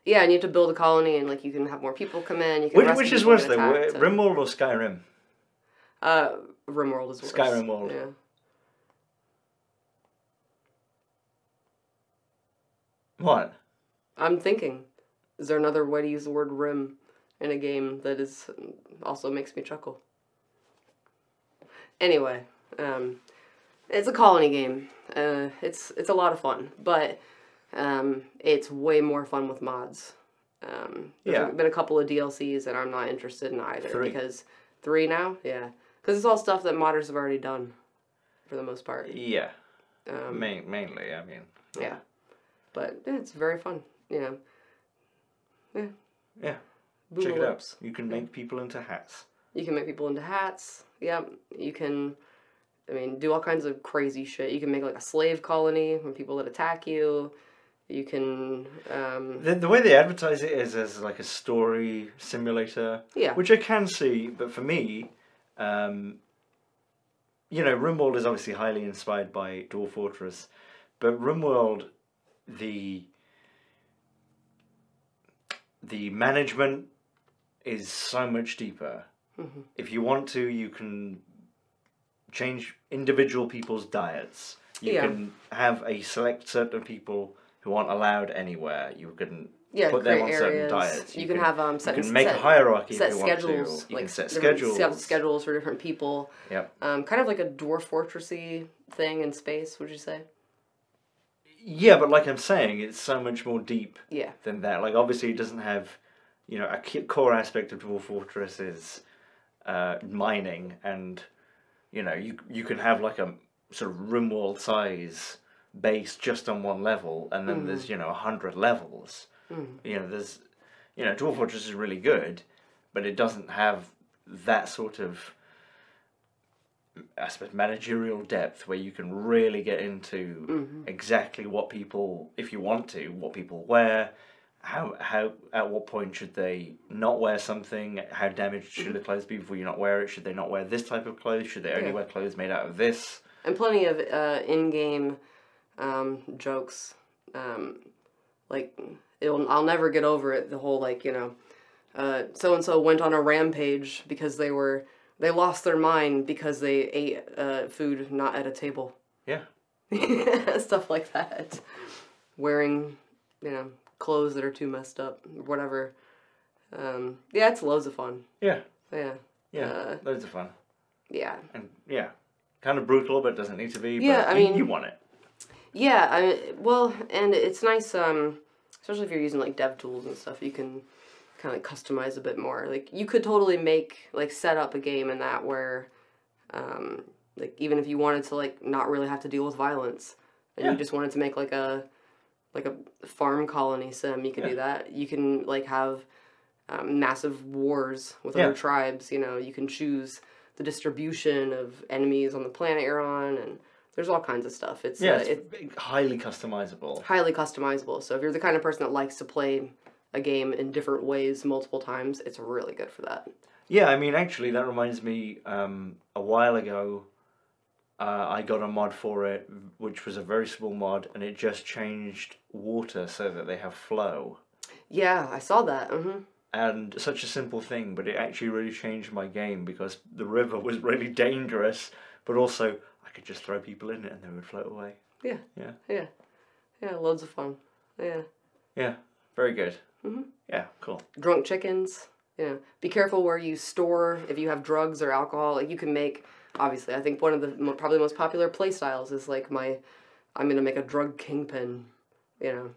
Speaker 3: Yeah, and you have to build a colony, and like you can have more people come in. You can
Speaker 2: Which is worse though, RimWorld or Skyrim?
Speaker 3: RimWorld is worse.
Speaker 2: Skyrim World.
Speaker 3: Yeah.
Speaker 2: What?
Speaker 3: I'm thinking, is there another way to use the word rim in a game that is also makes me chuckle? Anyway, it's a colony game. It's a lot of fun, but it's way more fun with mods. There's been a couple of DLCs that I'm not interested in either.
Speaker 2: 3.
Speaker 3: Because 3 now? Yeah. Because it's all stuff that modders have already done, for the most part.
Speaker 2: Yeah. Mainly, I mean.
Speaker 3: Yeah. But yeah, it's very fun, you know. Yeah.
Speaker 2: Yeah.
Speaker 3: Boogaloops.
Speaker 2: Check it out. You can make people into hats.
Speaker 3: You can make people into hats. Yep. You can, I mean, do all kinds of crazy shit. You can make like a slave colony from people that attack you. You can...
Speaker 2: The way they advertise it is as like a story simulator.
Speaker 3: Yeah.
Speaker 2: Which I can see, but for me, you know, RimWorld is obviously highly inspired by Dwarf Fortress, but RimWorld, the management is so much deeper.
Speaker 3: Mm-hmm.
Speaker 2: If you want to, you can change individual people's diets. You can have a select set of people who aren't allowed anywhere. You can put them on certain diets.
Speaker 3: You can have
Speaker 2: set, you can make a hierarchy
Speaker 3: set
Speaker 2: if you want
Speaker 3: schedules,
Speaker 2: to. You
Speaker 3: like
Speaker 2: can set schedules.
Speaker 3: Set schedules for different people.
Speaker 2: Yep.
Speaker 3: Kind of like a Dwarf Fortressy thing in space, would you say?
Speaker 2: Yeah, but like I'm saying, it's so much more deep
Speaker 3: Yeah.
Speaker 2: than that. Like, obviously, it doesn't have, you know, a core aspect of Dwarf Fortress is mining, and, you know, you can have like a sort of RimWorld size base just on one level, and then there's, you know, 100 levels. You know, there's, you know, Dwarf Fortress is really good, but it doesn't have that sort of, I suppose, managerial depth where you can really get into exactly what people, if you want to, what people wear, how at what point should they not wear something, how damaged should the clothes be before you not wear it, should they not wear this type of clothes, should they only wear clothes made out of this?
Speaker 3: And plenty of in-game jokes, like, I'll never get over it, the whole, like, you know, so-and-so went on a rampage because they lost their mind because they ate food not at a table.
Speaker 2: Yeah.
Speaker 3: Stuff like that. Wearing, you know, clothes that are too messed up, whatever. Yeah, it's loads of fun.
Speaker 2: Yeah.
Speaker 3: Yeah.
Speaker 2: Yeah, loads of fun.
Speaker 3: Yeah.
Speaker 2: And, yeah, kind of brutal, but it doesn't need to be.
Speaker 3: Yeah,
Speaker 2: but
Speaker 3: I mean...
Speaker 2: You want it.
Speaker 3: Yeah, well, and it's nice, especially if you're using, like, dev tools and stuff, you can kind of like customize a bit more. Like, you could totally set up a game in that where, like, even if you wanted to, like, not really have to deal with violence, and you just wanted to make, like a farm colony sim, you could do that. You can, like, have massive wars with other tribes, you know, you can choose the distribution of enemies on the planet you're on, and there's all kinds of stuff. It's
Speaker 2: highly customizable. Highly
Speaker 3: customizable. So if you're the kind of person that likes to play a game in different ways multiple times, it's really good for that.
Speaker 2: Yeah, I mean, actually, that reminds me, a while ago, I got a mod for it, which was a very small mod, and it just changed water so that they have flow.
Speaker 3: Yeah, I saw that.
Speaker 2: And such a simple thing, but it actually really changed my game, because the river was really dangerous, but also I could just throw people in it and they would float away.
Speaker 3: Yeah.
Speaker 2: Yeah.
Speaker 3: Yeah. Yeah, loads of fun. Yeah.
Speaker 2: Yeah, very good. Yeah, cool.
Speaker 3: Drunk chickens. Yeah. Be careful where you store, if you have drugs or alcohol. Like, you can make, obviously, I think one of the probably most popular play styles is like I'm going to make a drug kingpin, you know,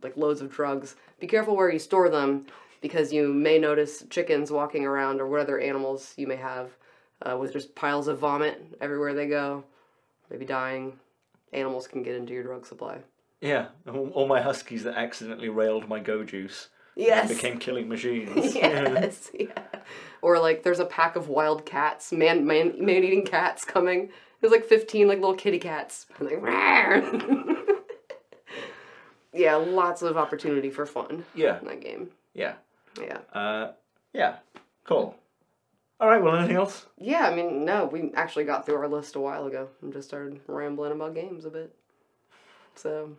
Speaker 3: like loads of drugs. Be careful where you store them, because you may notice chickens walking around, or what other animals you may have, with just piles of vomit everywhere they go, maybe dying. Animals can get into your drug supply.
Speaker 2: Yeah, all my huskies that accidentally railed my go juice.
Speaker 3: Yes.
Speaker 2: And became killing machines.
Speaker 3: Yes, yeah. Or like there's a pack of wild cats, man-eating cats coming. There's like 15 like little kitty cats. Like, yeah, lots of opportunity for fun.
Speaker 2: Yeah.
Speaker 3: In that game.
Speaker 2: Yeah.
Speaker 3: Yeah.
Speaker 2: Yeah. Cool. Alright, well, anything else?
Speaker 3: Yeah, I mean, no, we actually got through our list a while ago and just started rambling about games a bit. So.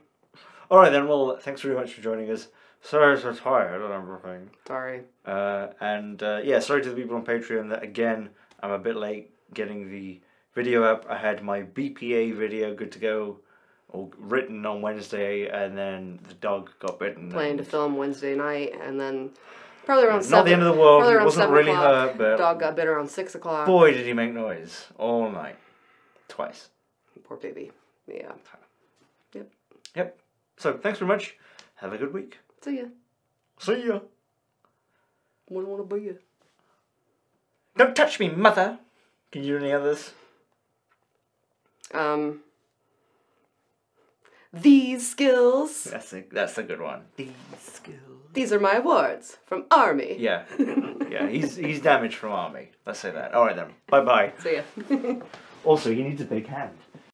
Speaker 2: Alright then, well, thanks very much for joining us. Sorry I was so tired and everything.
Speaker 3: Sorry.
Speaker 2: Yeah, sorry to the people on Patreon that, again, I'm a bit late getting the video up. I had my BPA video good to go, or written on Wednesday, and then the dog got bitten.
Speaker 3: Planned to film Wednesday night, and then probably around 7
Speaker 2: Not the end of the world,
Speaker 3: probably
Speaker 2: it
Speaker 3: around
Speaker 2: wasn't
Speaker 3: 7
Speaker 2: really
Speaker 3: o'clock.
Speaker 2: hurt, but
Speaker 3: Dog got bit around 6 o'clock.
Speaker 2: boy did he make noise all night. Twice.
Speaker 3: Poor baby. Yeah.
Speaker 2: Yep. So, thanks very much. Have a good week.
Speaker 3: See ya.
Speaker 2: See ya.
Speaker 3: Wouldn't want to be ya.
Speaker 2: Don't touch me, mother. Can you do any others?
Speaker 3: These skills.
Speaker 2: That's a good one. These skills.
Speaker 3: These are my awards from Army.
Speaker 2: Yeah. Yeah, he's damaged from Army. Let's say that. Alright then. Bye bye.
Speaker 3: See ya.
Speaker 2: Also, he needs a big hand.